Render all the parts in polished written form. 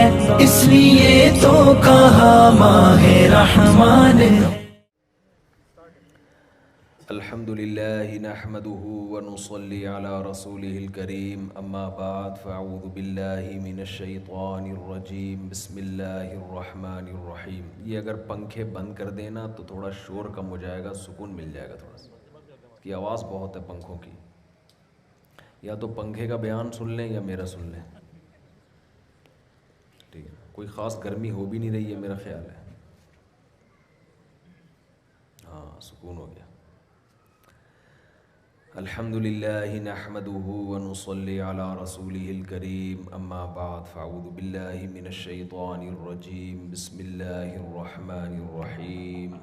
اس لیے تو کہا ماہ رحمان. الحمد للہ نحمده ونصلی علی رسوله الکریم اما بعد فاعوذ باللہ من الشیطان الرجیم بسم اللہ الرحمن الرحیم. یہ اگر پنکھے بند کر دینا تو تھوڑا شور کم ہو جائے گا, سکون مل جائے گا. تھوڑا سا کی آواز بہت ہے پنکھوں کی. یا تو پنکھے کا بیان سن لیں یا میرا سن لیں. ٹھیک ہے, کوئی خاص گرمی ہو بھی نہیں رہی ہے میرا خیال ہے. ہاں سکون ہو گیا. الحمد للہ نحمده ونصلی علی رسوله الکریم اما بعد فاعوذ باللہ من الشیطان الرجیم بسم اللہ الرحمن الرحیم.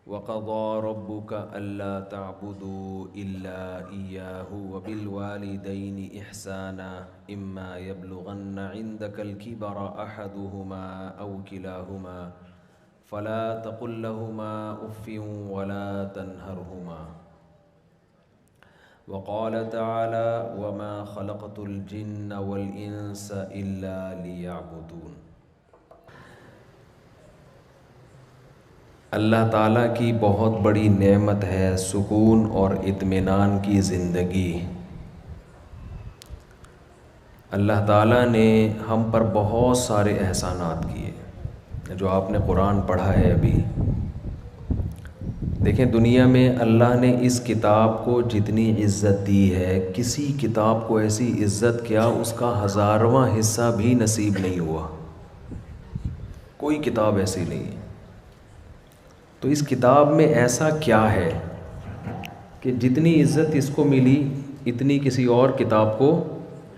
وقضى ربك ألا تعبدوا إلا إياه وبالوالدين إحسانا إما يبلغن عندك الكبر أحدهما أو كلاهما فلا تقل لهما أف ولا تنهرهما. وقال تعالى وما خلقت الجن والإنس إلا ليعبدون. اللہ تعالیٰ کی بہت بڑی نعمت ہے سکون اور اطمینان کی زندگی. اللہ تعالیٰ نے ہم پر بہت سارے احسانات کیے جو آپ نے قرآن پڑھا ہے ابھی. دیکھیں دنیا میں اللہ نے اس کتاب کو جتنی عزت دی ہے کسی کتاب کو ایسی عزت کیا اس کا 1000واں حصہ بھی نصیب نہیں ہوا. کوئی کتاب ایسی نہیں ہے. تو اس کتاب میں ایسا کیا ہے کہ جتنی عزت اس کو ملی اتنی کسی اور کتاب کو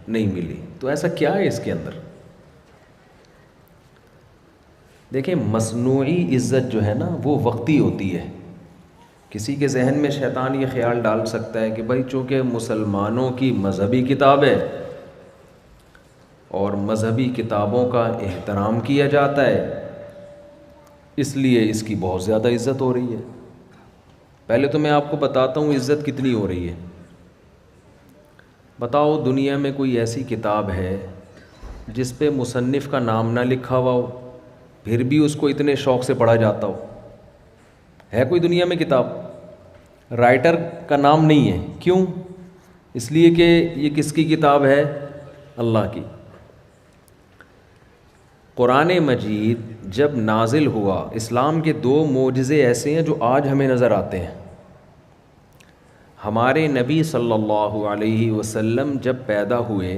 نہیں ملی؟ تو ایسا کیا ہے اس کے اندر؟ دیکھیں مصنوعی عزت جو ہے نا وہ وقتی ہوتی ہے. کسی کے ذہن میں شیطان یہ خیال ڈال سکتا ہے کہ بھائی چونکہ مسلمانوں کی مذہبی کتاب ہے اور مذہبی کتابوں کا احترام کیا جاتا ہے اس لیے اس کی بہت زیادہ عزت ہو رہی ہے. پہلے تو میں آپ کو بتاتا ہوں عزت کتنی ہو رہی ہے. بتاؤ دنیا میں کوئی ایسی کتاب ہے جس پہ مصنف کا نام نہ لکھا ہوا ہو پھر بھی اس کو اتنے شوق سے پڑھا جاتا ہو؟ ہے کوئی دنیا میں کتاب؟ رائٹر کا نام نہیں ہے. کیوں؟ اس لیے کہ یہ کس کی کتاب ہے؟ اللہ کی. قرآن مجید جب نازل ہوا اسلام کے 2 معجزے ایسے ہیں جو آج ہمیں نظر آتے ہیں. ہمارے نبی صلی اللہ علیہ وسلم جب پیدا ہوئے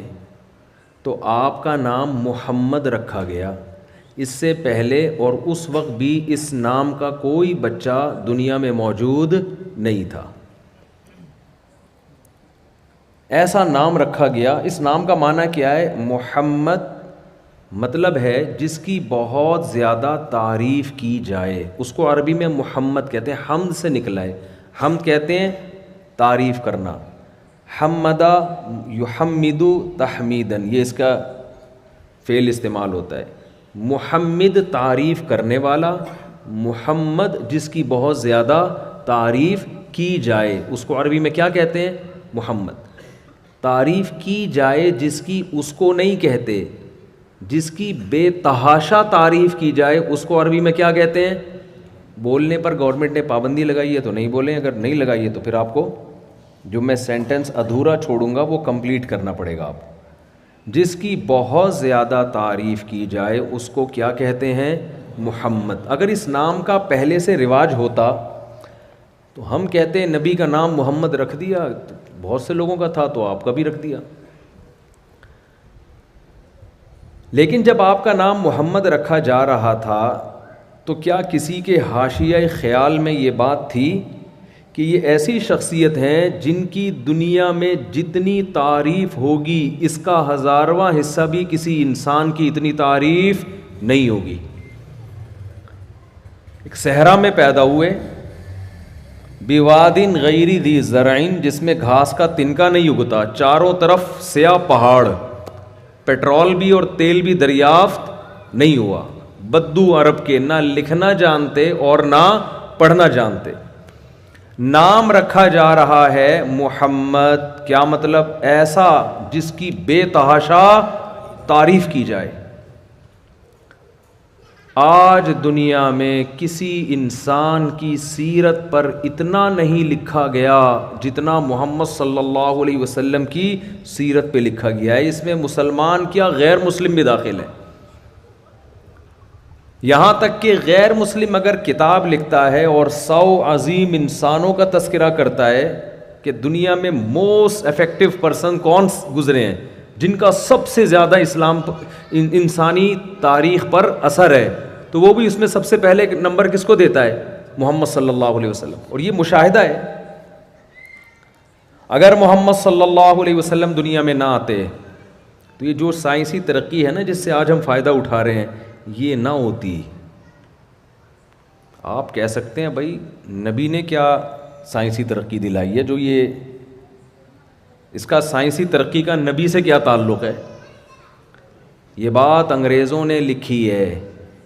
تو آپ کا نام محمد رکھا گیا. اس سے پہلے اور اس وقت بھی اس نام کا کوئی بچہ دنیا میں موجود نہیں تھا. ایسا نام رکھا گیا. اس نام کا معنی کیا ہے؟ محمد مطلب ہے جس کی بہت زیادہ تعریف کی جائے. اس کو عربی میں محمد کہتے ہیں. حمد سے نکلا ہے. حمد کہتے ہیں تعریف کرنا. حمدہ یحمد تحمیدن یہ اس کا فعل استعمال ہوتا ہے. محمد تعریف کرنے والا, محمد جس کی بہت زیادہ تعریف کی جائے اس کو عربی میں کیا کہتے ہیں؟ محمد. تعریف کی جائے جس کی اس کو نہیں کہتے. جس کی بے تحاشا تعریف کی جائے اس کو عربی میں کیا کہتے ہیں؟ بولنے پر گورنمنٹ نے پابندی لگائی ہے تو نہیں بولیں, اگر نہیں لگائی ہے تو پھر آپ کو جو میں سینٹنس ادھورا چھوڑوں گا وہ کمپلیٹ کرنا پڑے گا. آپ جس کی بہت زیادہ تعریف کی جائے اس کو کیا کہتے ہیں؟ محمد. اگر اس نام کا پہلے سے رواج ہوتا تو ہم کہتے ہیں نبی کا نام محمد رکھ دیا, بہت سے لوگوں کا تھا تو آپ کا بھی رکھ دیا. لیکن جب آپ کا نام محمد رکھا جا رہا تھا تو کیا کسی کے حاشیہ خیال میں یہ بات تھی کہ یہ ایسی شخصیت ہیں جن کی دنیا میں جتنی تعریف ہوگی اس کا 1000واں حصہ بھی کسی انسان کی اتنی تعریف نہیں ہوگی؟ ایک صحرا میں پیدا ہوئے, بوادن غیر ذی زرعین جس میں گھاس کا تنکا نہیں اگتا, چاروں طرف سیاہ پہاڑ, پیٹرول بھی اور تیل بھی دریافت نہیں ہوا. بدو عرب کے, نہ لکھنا جانتے اور نہ پڑھنا جانتے. نام رکھا جا رہا ہے محمد. کیا مطلب؟ ایسا جس کی بے تحاشا تعریف کی جائے. آج دنیا میں کسی انسان کی سیرت پر اتنا نہیں لکھا گیا جتنا محمد صلی اللہ علیہ وسلم کی سیرت پہ لکھا گیا ہے. اس میں مسلمان کیا غیر مسلم بھی داخل ہیں. یہاں تک کہ غیر مسلم اگر کتاب لکھتا ہے اور 100 عظیم انسانوں کا تذکرہ کرتا ہے کہ دنیا میں موسٹ افیکٹو پرسن کون گزرے ہیں جن کا سب سے زیادہ اسلام انسانی تاریخ پر اثر ہے، تو وہ بھی اس میں سب سے پہلے نمبر کس کو دیتا ہے؟ محمد صلی اللہ علیہ وسلم. اور یہ مشاہدہ ہے. اگر محمد صلی اللہ علیہ وسلم دنیا میں نہ آتے تو یہ جو سائنسی ترقی ہے نا جس سے آج ہم فائدہ اٹھا رہے ہیں یہ نہ ہوتی. آپ کہہ سکتے ہیں بھائی نبی نے کیا سائنسی ترقی دلائی ہے جو یہ اس کا سائنسی ترقی کا نبی سے کیا تعلق ہے؟ یہ بات انگریزوں نے لکھی ہے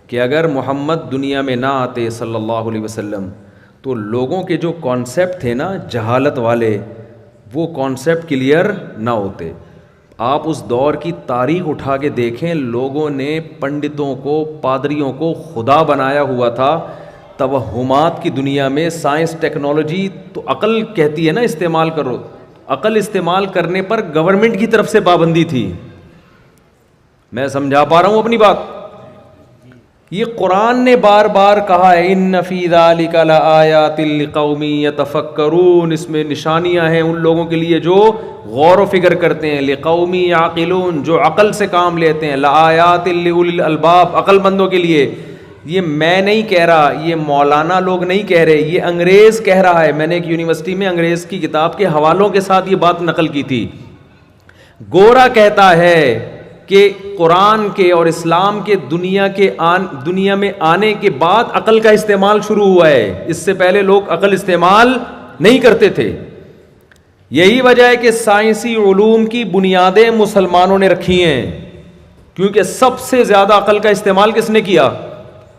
کہ اگر محمد دنیا میں نہ آتے صلی اللہ علیہ وسلم تو لوگوں کے جو کانسیپٹ تھے نا جہالت والے وہ کانسیپٹ کلیئر نہ ہوتے. آپ اس دور کی تاریخ اٹھا کے دیکھیں، لوگوں نے پنڈتوں کو پادریوں کو خدا بنایا ہوا تھا. توہمات کی دنیا میں سائنس ٹیکنالوجی تو عقل کہتی ہے نا استعمال کرو، عقل استعمال کرنے پر گورنمنٹ کی طرف سے پابندی تھی. میں سمجھا پا رہا ہوں اپنی بات؟ یہ قرآن نے بار بار کہا ہے ان فی ذلک لآیات لقوم یتفکرون، اس میں نشانیاں ہیں ان لوگوں کے لیے جو غور و فکر کرتے ہیں، لقوم یعقلون جو عقل سے کام لیتے ہیں، لآیات لأولی الالباب عقل مندوں کے لیے. یہ میں نہیں کہہ رہا، یہ مولانا لوگ نہیں کہہ رہے، یہ انگریز کہہ رہا ہے. میں نے ایک یونیورسٹی میں انگریز کی کتاب کے حوالوں کے ساتھ یہ بات نقل کی تھی. گورا کہتا ہے کہ قرآن کے اور اسلام کے دنیا میں آنے کے بعد عقل کا استعمال شروع ہوا ہے. اس سے پہلے لوگ عقل استعمال نہیں کرتے تھے. یہی وجہ ہے کہ سائنسی علوم کی بنیادیں مسلمانوں نے رکھی ہیں، کیونکہ سب سے زیادہ عقل کا استعمال کس نے کیا؟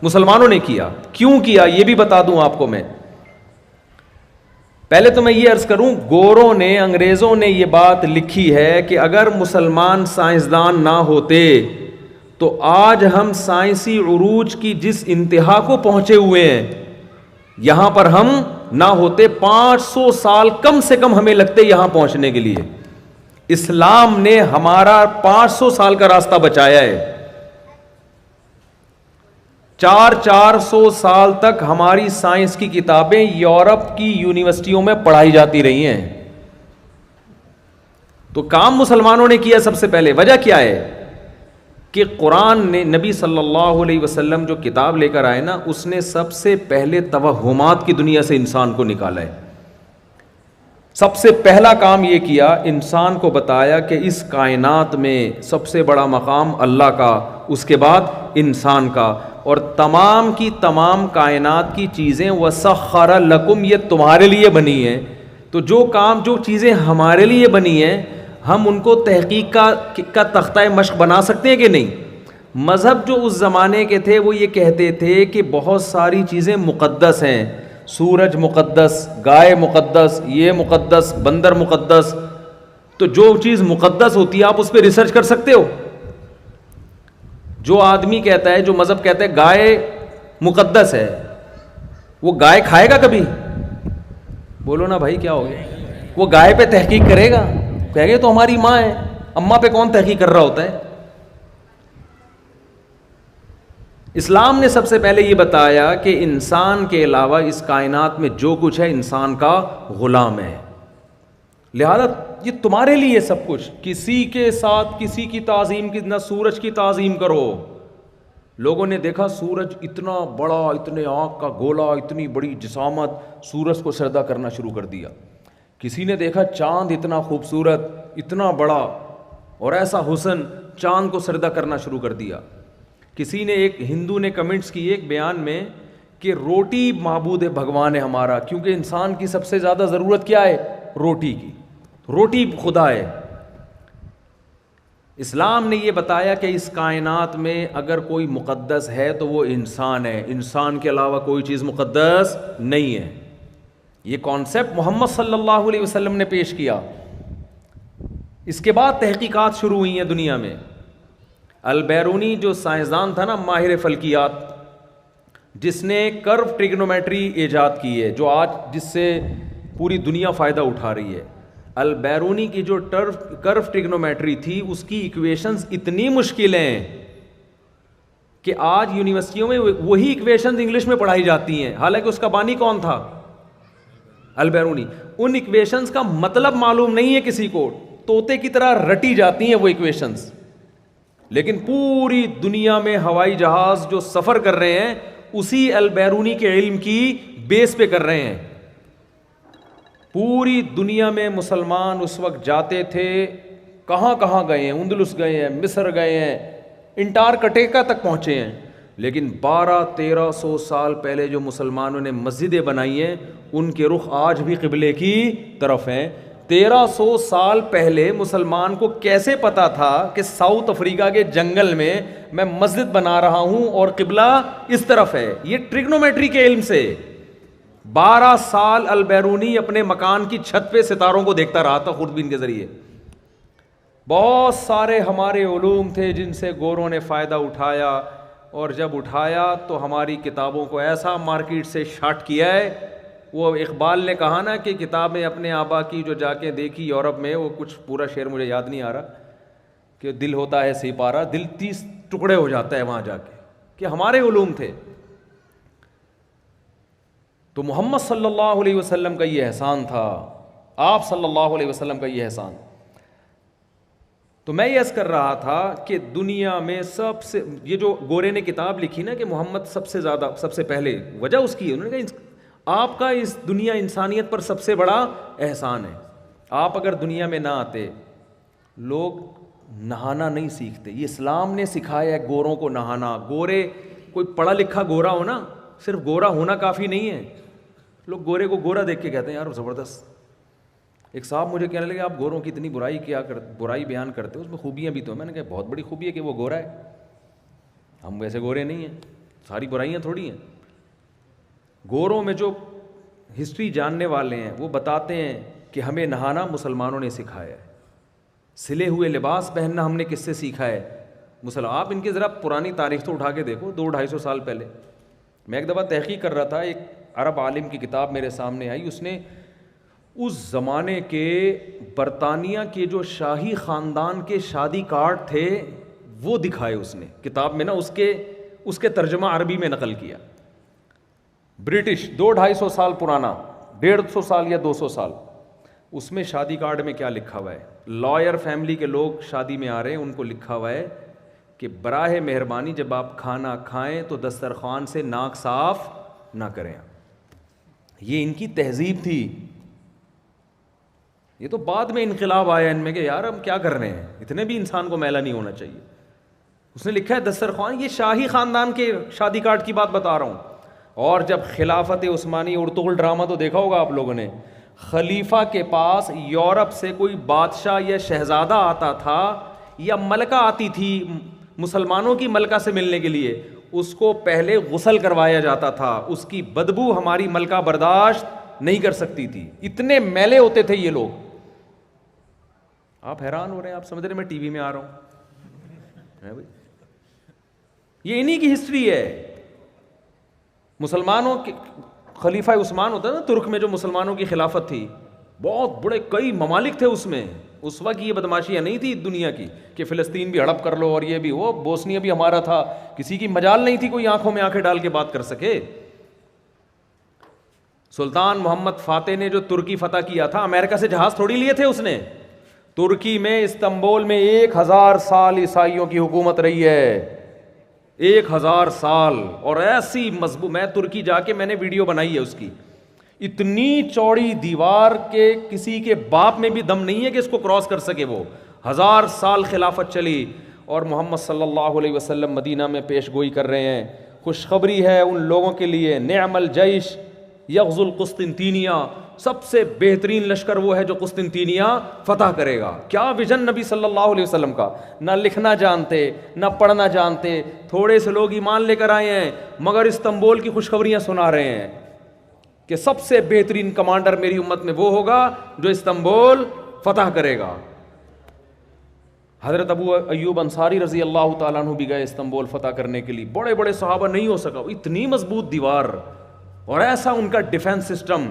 مسلمانوں نے کیا. کیوں کیا یہ بھی بتا دوں آپ کو میں. پہلے تو میں یہ عرض کروں، گوروں نے انگریزوں نے یہ بات لکھی ہے کہ اگر مسلمان سائنسدان نہ ہوتے تو آج ہم سائنسی عروج کی جس انتہا کو پہنچے ہوئے ہیں یہاں پر ہم نہ ہوتے. 500 سال کم سے کم ہمیں لگتے یہاں پہنچنے کے لیے. اسلام نے ہمارا 500 سال کا راستہ بچایا ہے. 400 سال تک ہماری سائنس کی کتابیں یورپ کی یونیورسٹیوں میں پڑھائی جاتی رہی ہیں. تو کام مسلمانوں نے کیا سب سے پہلے. وجہ کیا ہے کہ قرآن نے نبی صلی اللہ علیہ وسلم جو کتاب لے کر آئے نا اس نے سب سے پہلے توہمات کی دنیا سے انسان کو نکالا ہے. سب سے پہلا کام یہ کیا، انسان کو بتایا کہ اس کائنات میں سب سے بڑا مقام اللہ کا، اس کے بعد انسان کا، اور تمام کی تمام کائنات کی چیزیں وَسَخَّرَ لَكُمْ یہ تمہارے لیے بنی ہیں. تو جو چیزیں ہمارے لیے بنی ہیں ہم ان کو تحقیق کا تختہ مشق بنا سکتے ہیں کہ نہیں؟ مذہب جو اس زمانے کے تھے وہ یہ کہتے تھے کہ بہت ساری چیزیں مقدس ہیں، سورج مقدس، گائے مقدس، یہ مقدس، بندر مقدس. تو جو چیز مقدس ہوتی ہے آپ اس پہ ریسرچ کر سکتے ہو. جو آدمی کہتا ہے، جو مذہب کہتا ہے گائے مقدس ہے، وہ گائے کھائے گا کبھی؟ بولو نا بھائی کیا ہو گیا؟ وہ گائے پہ تحقیق کرے گا؟ کہے گے تو ہماری ماں ہے. اماں پہ کون تحقیق کر رہا ہوتا ہے؟ اسلام نے سب سے پہلے یہ بتایا کہ انسان کے علاوہ اس کائنات میں جو کچھ ہے انسان کا غلام ہے، لہذا یہ تمہارے لیے سب کچھ. کسی کے ساتھ کسی کی تعظیم کی، نہ سورج کی تعظیم کرو. لوگوں نے دیکھا سورج اتنا بڑا، اتنے آنکھ کا گولا، اتنی بڑی جسامت، سورج کو سجدہ کرنا شروع کر دیا. کسی نے دیکھا چاند اتنا خوبصورت، اتنا بڑا اور ایسا حسن، چاند کو سجدہ کرنا شروع کر دیا. کسی نے، ایک ہندو نے کمنٹس کی ایک بیان میں کہ روٹی معبود بھگوان ہے ہمارا، کیونکہ انسان کی سب سے زیادہ ضرورت کیا ہے؟ روٹی کی. روٹی خدا ہے. اسلام نے یہ بتایا کہ اس کائنات میں اگر کوئی مقدس ہے تو وہ انسان ہے، انسان کے علاوہ کوئی چیز مقدس نہیں ہے. یہ کانسیپٹ محمد صلی اللہ علیہ وسلم نے پیش کیا. اس کے بعد تحقیقات شروع ہوئی ہیں دنیا میں. البیرونی جو سائنسدان تھا نا، ماہر فلکیات، جس نے کرو ٹریگنومیٹری ایجاد کی ہے، جو آج جس سے پوری دنیا فائدہ اٹھا رہی ہے، البیرونی کی جو کرو ٹریگنومیٹری تھی اس کی ایکویشنز اتنی مشکل ہیں کہ آج یونیورسٹیوں میں وہی ایکویشنز انگلش میں پڑھائی جاتی ہیں، حالانکہ اس کا بانی کون تھا؟ البیرونی. ان ایکویشنز کا مطلب معلوم نہیں ہے کسی کو، طوطے کی طرح رٹی جاتی ہیں وہ ایکویشنز، لیکن پوری دنیا میں ہوائی جہاز جو سفر کر رہے ہیں اسی البیرونی کے علم کی بیس پہ کر رہے ہیں. پوری دنیا میں مسلمان اس وقت جاتے تھے، کہاں کہاں گئے ہیں، اندلس گئے ہیں، مصر گئے ہیں، انٹارکٹیکا تک پہنچے ہیں، لیکن 1200-1300 سال پہلے جو مسلمانوں نے مسجدیں بنائی ہیں ان کے رخ آج بھی قبلے کی طرف ہیں. 1300 سال پہلے مسلمان کو کیسے پتا تھا کہ ساؤتھ افریقہ کے جنگل میں میں مسجد بنا رہا ہوں اور قبلہ اس طرف ہے؟ یہ ٹریگنومیٹری کے علم سے. 12 سال البیرونی اپنے مکان کی چھت پہ ستاروں کو دیکھتا رہا تھا خوردبین کے ذریعے. بہت سارے ہمارے علوم تھے جن سے گوروں نے فائدہ اٹھایا، اور جب اٹھایا تو ہماری کتابوں کو ایسا مارکیٹ سے شارٹ کیا ہے. وہ اقبال نے کہا نا کہ کتابیں اپنے آبا کی جو جا کے دیکھی یورپ میں، وہ کچھ پورا شعر مجھے یاد نہیں آ رہا، کہ دل ہوتا ہے سپارہ، دل 30 ٹکڑے ہو جاتا ہے وہاں جا کے، کہ ہمارے علوم تھے. تو محمد صلی اللہ علیہ وسلم کا یہ احسان تھا، آپ صلی اللہ علیہ وسلم کا یہ احسان. تو میں یہ عرض کر رہا تھا کہ دنیا میں سب سے، یہ جو گورے نے کتاب لکھی نا کہ محمد سب سے زیادہ، سب سے پہلے، وجہ اس کی ہے، انہوں نے کہا آپ کا اس دنیا انسانیت پر سب سے بڑا احسان ہے. آپ اگر دنیا میں نہ آتے، لوگ نہانا نہیں سیکھتے. یہ اسلام نے سکھایا ہے گوروں کو نہانا. گورے، کوئی پڑھا لکھا گورا ہو نا، صرف گورا ہونا کافی نہیں ہے. لوگ گورے کو گورا دیکھ کے کہتے ہیں یار زبردست. ایک صاحب مجھے کہنے لگے آپ گوروں کی اتنی برائی بیان کرتے ہو، اس میں خوبیاں بھی تو ہیں. میں نے کہا بہت بڑی خوبی ہے کہ وہ گورا ہے، ہم ویسے گورے نہیں ہیں، ساری برائیاں تھوڑی ہیں. گوروں میں جو ہسٹری جاننے والے ہیں وہ بتاتے ہیں کہ ہمیں نہانا مسلمانوں نے سکھایا ہے، سلے ہوئے لباس پہننا ہم نے کس سے سیکھا ہے؟ آپ ان کی ذرا پرانی تاریخ تو اٹھا کے دیکھو، 200-250 سال پہلے. میں ایک دفعہ تحقیق کر رہا تھا، ایک عرب عالم کی کتاب میرے سامنے آئی، اس نے اس زمانے کے برطانیہ کے جو شاہی خاندان کے شادی کارڈ تھے وہ دکھائے اس نے کتاب میں نا، اس کے ترجمہ عربی میں نقل کیا. برٹش 200-250 سال پرانا، 150 سال یا 200 سال. اس میں شادی کارڈ میں کیا لکھا ہوا ہے؟ لائر فیملی کے لوگ شادی میں آ رہے ہیں، ان کو لکھا ہوا ہے کہ براہ مہربانی جب آپ کھانا کھائیں تو دسترخوان سے ناک صاف نہ کریں. یہ ان کی تہذیب تھی. یہ تو بعد میں انقلاب آیا ان میں کہ یار ہم کیا کر رہے ہیں، اتنے بھی انسان کو میلا نہیں ہونا چاہیے. اس نے لکھا ہے دسترخوان، یہ شاہی خاندان کے شادی کارڈ کی بات بتا رہا ہوں. اور جب خلافت عثمانی، ارطغرل ڈرامہ تو دیکھا ہوگا آپ لوگوں نے، خلیفہ کے پاس یورپ سے کوئی بادشاہ یا شہزادہ آتا تھا یا ملکہ آتی تھی مسلمانوں کی ملکہ سے ملنے کے لیے، اس کو پہلے غسل کروایا جاتا تھا. اس کی بدبو ہماری ملکہ برداشت نہیں کر سکتی تھی، اتنے میلے ہوتے تھے یہ لوگ. آپ حیران ہو رہے ہیں، آپ سمجھ رہے ہیں میں ٹی وی میں آ رہا ہوں؟ یہ انہی کی ہسٹری ہے. مسلمانوں کے خلیفہ عثمان ہوتا ہے نا ترک میں، جو مسلمانوں کی خلافت تھی، بہت بڑے کئی ممالک تھے اس میں. اس وقت یہ بدماشیاں نہیں تھی دنیا کی کہ فلسطین بھی ہڑپ کر لو اور یہ بھی، وہ بوسنیا بھی ہمارا تھا، کسی کی مجال نہیں تھی کوئی آنکھوں میں آنکھیں ڈال کے بات کر سکے. سلطان محمد فاتح نے جو ترکی فتح کیا تھا، امریکہ سے جہاز تھوڑی لیے تھے اس نے. ترکی میں استنبول میں 1000 سال عیسائیوں کی حکومت رہی ہے، 1000 سال. اور ایسی مضبوط، میں ترکی جا کے میں نے ویڈیو بنائی ہے اس کی، اتنی چوڑی دیوار کے کسی کے باپ میں بھی دم نہیں ہے کہ اس کو کراس کر سکے. وہ 1000 سال خلافت چلی. اور محمد صلی اللہ علیہ وسلم مدینہ میں پیش گوئی کر رہے ہیں. خوشخبری ہے ان لوگوں کے لیے، نعم الجیش یغزو القسطنطینیہ، سب سے بہترین لشکر وہ ہے جو قسطنطینیہ فتح کرے گا. کیا ویژن نبی صلی اللہ علیہ وسلم کا، نہ لکھنا جانتے نہ پڑھنا جانتے، تھوڑے سے لوگ ایمان لے کر آئے ہیں مگر استنبول کی خوشخبریاں سنا رہے ہیں کہ سب سے بہترین کمانڈر میری امت میں وہ ہوگا جو استنبول فتح کرے گا. حضرت ابو ایوب انصاری رضی اللہ تعالیٰ عنہ بھی گئے استنبول فتح کرنے کے لیے، بڑے بڑے صحابہ، نہیں ہو سکا، اتنی مضبوط دیوار اور ایسا ان کا ڈیفنس سسٹم.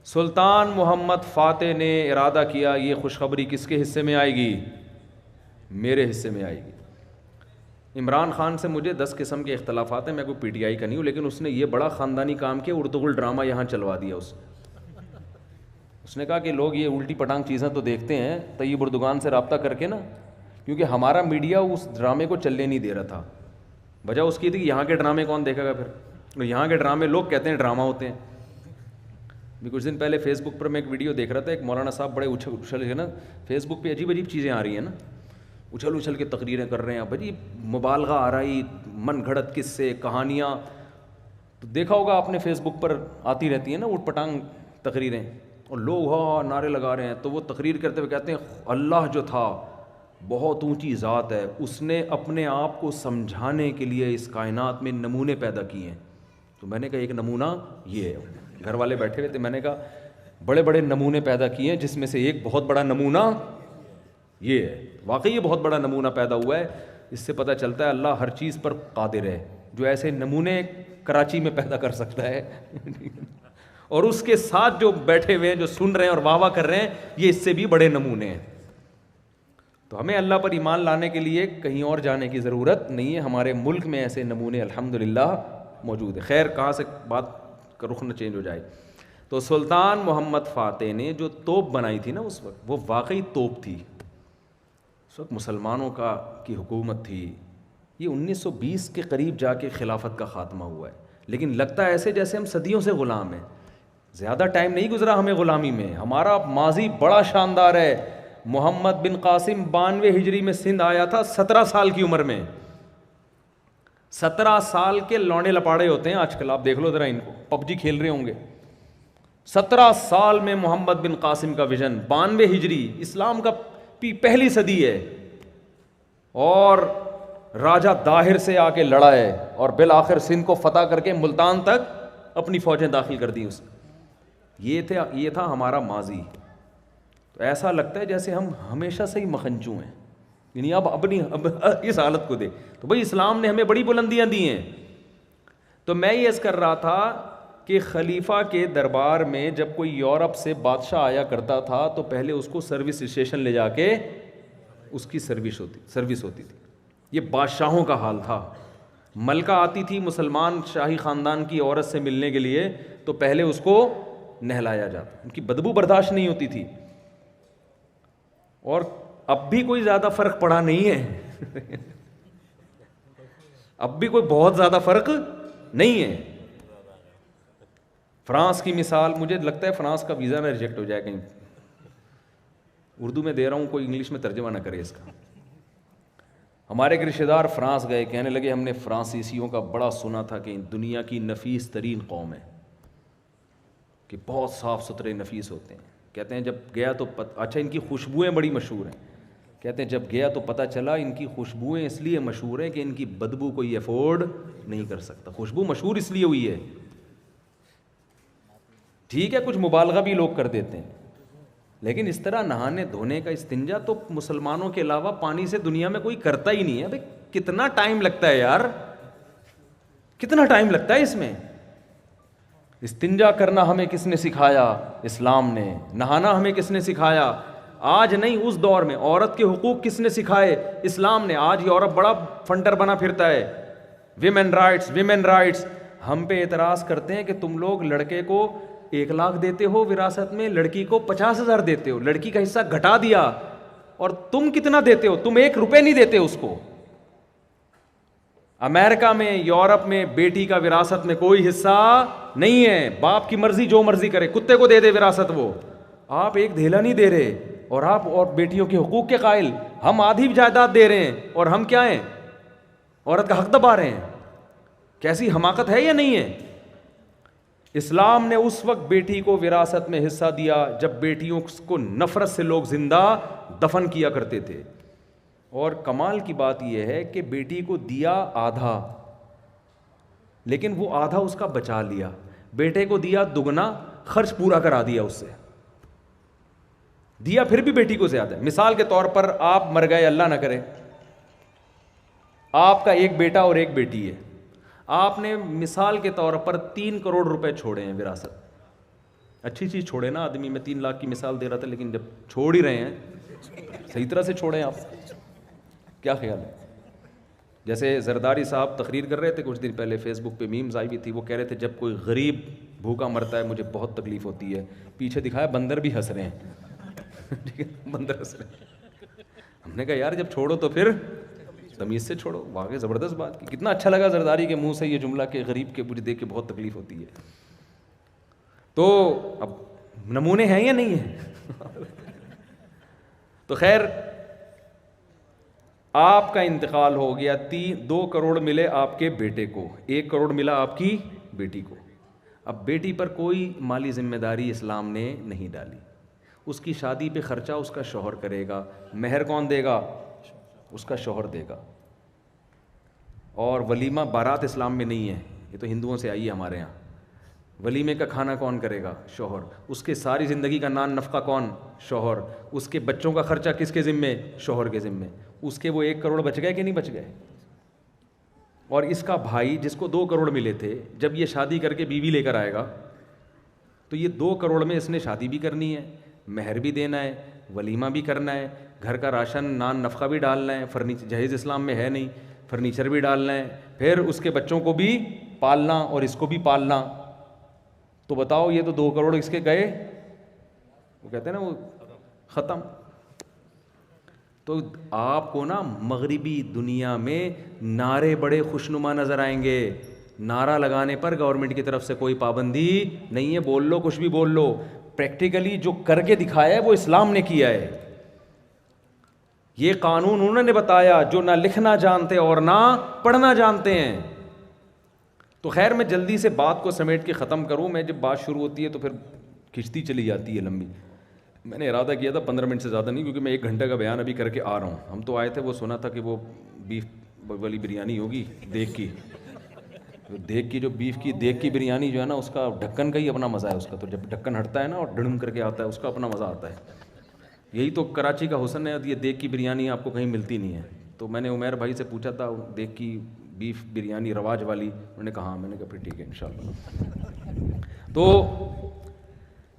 سلطان محمد فاتح نے ارادہ کیا یہ خوشخبری کس کے حصے میں آئے گی؟ میرے حصے میں آئے گی. عمران خان سے مجھے 10 قسم کے اختلافات ہیں، میں کوئی پی ٹی آئی کا نہیں ہوں، لیکن اس نے یہ بڑا خاندانی کام کیا، اردغل ڈرامہ یہاں چلوا دیا. اس نے کہا کہ لوگ یہ الٹی پٹانگ چیزیں تو دیکھتے ہیں، طیب اردگان سے رابطہ کر کے نا، کیونکہ ہمارا میڈیا اس ڈرامے کو چلنے نہیں دے رہا تھا. وجہ اس کی تھی کہ یہاں کے ڈرامے کون دیکھے گا، پھر یہاں کے ڈرامے لوگ کہتے ہیں ڈرامہ ہوتے ہیں. بھی کچھ دن پہلے فیس بک پر میں ایک ویڈیو دیکھ رہا تھا، ایک مولانا صاحب بڑے اچھل کے نا، فیس بک پہ عجیب عجیب چیزیں آ رہی ہیں نا، اچھل کے تقریریں کر رہے ہیں، بھائی مبالغہ آ رہی، من گھڑت قصے کہانیاں. تو دیکھا ہوگا آپ نے فیس بک پر آتی رہتی ہیں نا اٹھ پٹانگ تقریریں، اور لوگ ہاں نعرے لگا رہے ہیں. تو وہ تقریر کرتے ہوئے کہتے ہیں اللہ جو تھا بہت اونچی ذات ہے، اس نے اپنے آپ کو سمجھانے کے لیے اس کائنات میں نمونے پیدا کیے ہیں. تو میں نے کہا ایک نمونہ یہ ہے. گھر والے بیٹھے ہوئے تھے، میں نے کہا بڑے بڑے نمونے پیدا کیے ہیں، جس میں سے ایک بہت بڑا نمونہ یہ ہے. واقعی یہ بہت بڑا نمونہ پیدا ہوا ہے. اس سے پتہ چلتا ہے اللہ ہر چیز پر قادر ہے، جو ایسے نمونے کراچی میں پیدا کر سکتا ہے اور اس کے ساتھ جو بیٹھے ہوئے ہیں، جو سن رہے ہیں اور واہ واہ کر رہے ہیں، یہ اس سے بھی بڑے نمونے ہیں. تو ہمیں اللہ پر ایمان لانے کے لیے کہیں اور جانے کی ضرورت نہیں ہے. ہمارے ملک میں ایسے نمونے الحمدللہ موجود ہیں. خیر، کہاں سے بات کا رخ نہ چینج ہو جائے. تو سلطان محمد فاتح نے جو توپ بنائی تھی نا اس وقت، وہ واقعی توپ تھی. اس وقت مسلمانوں کی حکومت تھی. یہ 1920 کے قریب جا کے خلافت کا خاتمہ ہوا ہے، لیکن لگتا ہے ایسے جیسے ہم صدیوں سے غلام ہیں. زیادہ ٹائم نہیں گزرا ہمیں غلامی میں، ہمارا ماضی بڑا شاندار ہے. محمد بن قاسم 92 ہجری میں سندھ آیا تھا 17 سال کی عمر میں. 17 سال کے لونڈے لپاڑے ہوتے ہیں آج کل، آپ دیکھ لو ذرا ان کو، پب جی کھیل رہے ہوں گے. 17 سال میں محمد بن قاسم کا ویژن، 92 ہجری، اسلام کا پہلی صدی ہے، اور راجہ داہر سے آ کے لڑا ہے اور بالآخر سندھ کو فتح کر کے ملتان تک اپنی فوجیں داخل کر دی. اس یہ تھا ہمارا ماضی. تو ایسا لگتا ہے جیسے ہم ہمیشہ سے ہی مخنچو ہیں، یعنی اب اس حالت کو دے. تو بھائی اسلام نے ہمیں بڑی بلندیاں دی ہیں. تو میں یہ عرض کر رہا تھا کہ خلیفہ کے دربار میں جب کوئی یورپ سے بادشاہ آیا کرتا تھا تو پہلے اس کو سروس اسٹیشن لے جا کے اس کی سروس ہوتی تھی. یہ بادشاہوں کا حال تھا. ملکہ آتی تھی مسلمان شاہی خاندان کی عورت سے ملنے کے لیے تو پہلے اس کو نہلایا جاتا، ان کی بدبو برداشت نہیں ہوتی تھی. اور اب بھی کوئی زیادہ فرق پڑا نہیں ہے اب بھی کوئی بہت زیادہ فرق نہیں ہے. فرانس کی مثال، مجھے لگتا ہے فرانس کا ویزا نہ ریجیکٹ ہو جائے کہیں. اردو میں دے رہا ہوں، کوئی انگلش میں ترجمہ نہ کرے اس کا. ہمارے ایک رشتہ دار فرانس گئے، کہنے لگے ہم نے فرانسیسیوں کا بڑا سنا تھا کہ دنیا کی نفیس ترین قوم ہے، کہ بہت صاف ستھرے نفیس ہوتے ہیں. کہتے ہیں جب گیا تو اچھا ان کی خوشبوئیں بڑی مشہور ہیں. کہتے ہیں جب گیا تو پتہ چلا ان کی خوشبوئیں اس لیے مشہور ہیں کہ ان کی بدبو کوئی افورڈ نہیں کر سکتا. خوشبو مشہور اس لیے ہوئی ہے. ٹھیک ہے کچھ مبالغہ بھی لوگ کر دیتے ہیں، لیکن اس طرح نہانے دھونے کا استنجا تو مسلمانوں کے علاوہ پانی سے دنیا میں کوئی کرتا ہی نہیں ہے. بھائی کتنا ٹائم لگتا ہے یار، کتنا ٹائم لگتا ہے اس میں. استنجا کرنا ہمیں کس نے سکھایا؟ اسلام نے. نہانا ہمیں کس نے سکھایا؟ آج نہیں، اس دور میں. عورت کے حقوق کس نے سکھائے؟ اسلام نے. آج یورپ بڑا فنڈر بنا پھرتا ہے، ویمن رائٹس. ہم پہ اعتراض کرتے ہیں کہ تم لوگ لڑکے کو 1 لاکھ دیتے ہو وراثت میں، لڑکی کو 50,000 دیتے ہو، لڑکی کا حصہ گھٹا دیا. اور تم کتنا دیتے ہو؟ تم 1 روپے نہیں دیتے اس کو. امریکہ میں، یورپ میں بیٹی کا وراثت میں کوئی حصہ نہیں ہے. باپ کی مرضی، جو مرضی کرے، کتے کو دے دے وراثت وہ. آپ 1 دھیلا نہیں دے رہے، اور آپ اور بیٹیوں کے حقوق کے قائل. ہم آدھی جائیداد دے رہے ہیں اور ہم کیا ہیں؟ عورت کا حق دبا رہے ہیں. کیسی حماقت ہے یا نہیں ہے؟ اسلام نے اس وقت بیٹی کو وراثت میں حصہ دیا جب بیٹیوں کو نفرت سے لوگ زندہ دفن کیا کرتے تھے. اور کمال کی بات یہ ہے کہ بیٹی کو دیا آدھا، لیکن وہ آدھا اس کا بچا لیا. بیٹے کو دیا دگنا، خرچ پورا کرا دیا اس سے. دیا پھر بھی بیٹی کو زیادہ ہے. مثال کے طور پر آپ مر گئے, اللہ نہ کرے, آپ کا ایک بیٹا اور ایک بیٹی ہے, آپ نے مثال کے طور پر 3 کروڑ روپے چھوڑے ہیں وراثت. اچھی چیز چھوڑے نا آدمی, میں 3 لاکھ کی مثال دے رہا تھا, لیکن جب چھوڑ ہی رہے ہیں صحیح طرح سے چھوڑیں آپ. کیا خیال ہے؟ جیسے زرداری صاحب تقریر کر رہے تھے کچھ دن پہلے, فیس بک پہ میمز آئی ہوئی تھی, وہ کہہ رہے تھے جب کوئی غریب بھوکا مرتا ہے مجھے بہت تکلیف ہوتی ہے. پیچھے دکھایا بندر بھی ہنس رہے ہیں, ٹھیک ہے, بندر ہنس رہے ہیں. ہم نے کہا یار جب چھوڑو تو پھر تمیز سے چھوڑو. واقعی زبردست بات کی, کتنا اچھا لگا زرداری کے منہ سے یہ جملہ کہ غریب کے مجھے دیکھ کے بہت تکلیف ہوتی ہے. تو اب نمونے ہیں یا نہیں ہیں؟ تو خیر آپ کا انتقال ہو گیا, 2 کروڑ ملے آپ کے بیٹے کو, 1 کروڑ ملا آپ کی بیٹی کو. اب بیٹی پر کوئی مالی ذمہ داری اسلام نے نہیں ڈالی. اس کی شادی پہ خرچہ اس کا شوہر کرے گا. مہر کون دے گا؟ اس کا شوہر دے گا. اور ولیمہ بارات اسلام میں نہیں ہے, یہ تو ہندوؤں سے آئی ہے ہمارے یہاں. ولیمے کا کھانا کون کرے گا؟ شوہر. اس کے ساری زندگی کا نان نفقہ کون؟ شوہر. اس کے بچوں کا خرچہ کس کے ذمے؟ شوہر کے ذمے. اس کے وہ 1 کروڑ بچ گئے کہ نہیں بچ گئے؟ اور اس کا بھائی جس کو 2 کروڑ ملے تھے, جب یہ شادی کر کے بیوی لے کر آئے گا تو یہ 2 کروڑ میں اس نے شادی بھی کرنی ہے, مہر بھی دینا ہے, ولیمہ بھی کرنا ہے, گھر کا راشن نان نفقہ بھی ڈالنا ہے, فرنیچر جہیز اسلام میں ہے نہیں, فرنیچر بھی ڈالنا ہے, پھر اس کے بچوں کو بھی پالنا اور اس کو بھی پالنا. تو بتاؤ یہ تو 2 کروڑ اس کے گئے, وہ کہتے ہیں نا وہ ختم. تو آپ کو نا مغربی دنیا میں نعرے بڑے خوشنما نظر آئیں گے. نعرہ لگانے پر گورنمنٹ کی طرف سے کوئی پابندی نہیں ہے, بول لو کچھ بھی بول لو. پریکٹیکلی جو کر کے دکھایا ہے وہ اسلام نے کیا ہے. یہ قانون انہوں نے بتایا جو نہ لکھنا جانتے اور نہ پڑھنا جانتے ہیں. تو خیر میں جلدی سے بات کو سمیٹ کے ختم کروں. میں جب بات شروع ہوتی ہے تو پھر کھنچتی چلی جاتی ہے لمبی. میں نے ارادہ کیا تھا 15 منٹ سے زیادہ نہیں, کیونکہ میں 1 گھنٹے کا بیان ابھی کر کے آ رہا ہوں. ہم تو آئے تھے, وہ سنا تھا کہ وہ بیف والی بریانی ہوگی دیگ کی. دیگ کی جو بیف کی دیگ کی بریانی جو ہے نا, اس کا ڈھکن کا ہی اپنا مزہ ہے اس کا. تو جب ڈھکن ہٹتا ہے نا اور ڈڑم کر کے آتا ہے, اس کا اپنا مزہ آتا ہے. یہی تو کراچی کا حسن ہے, یہ دیگ کی بریانی آپ کو کہیں ملتی نہیں ہے. تو میں نے عمیر بھائی سے پوچھا تھا دیگ کی بیف بریانی رواج والی, انہوں نے کہا ہاں. میں نے کہا پھر ٹھیک ہے انشاءاللہ. تو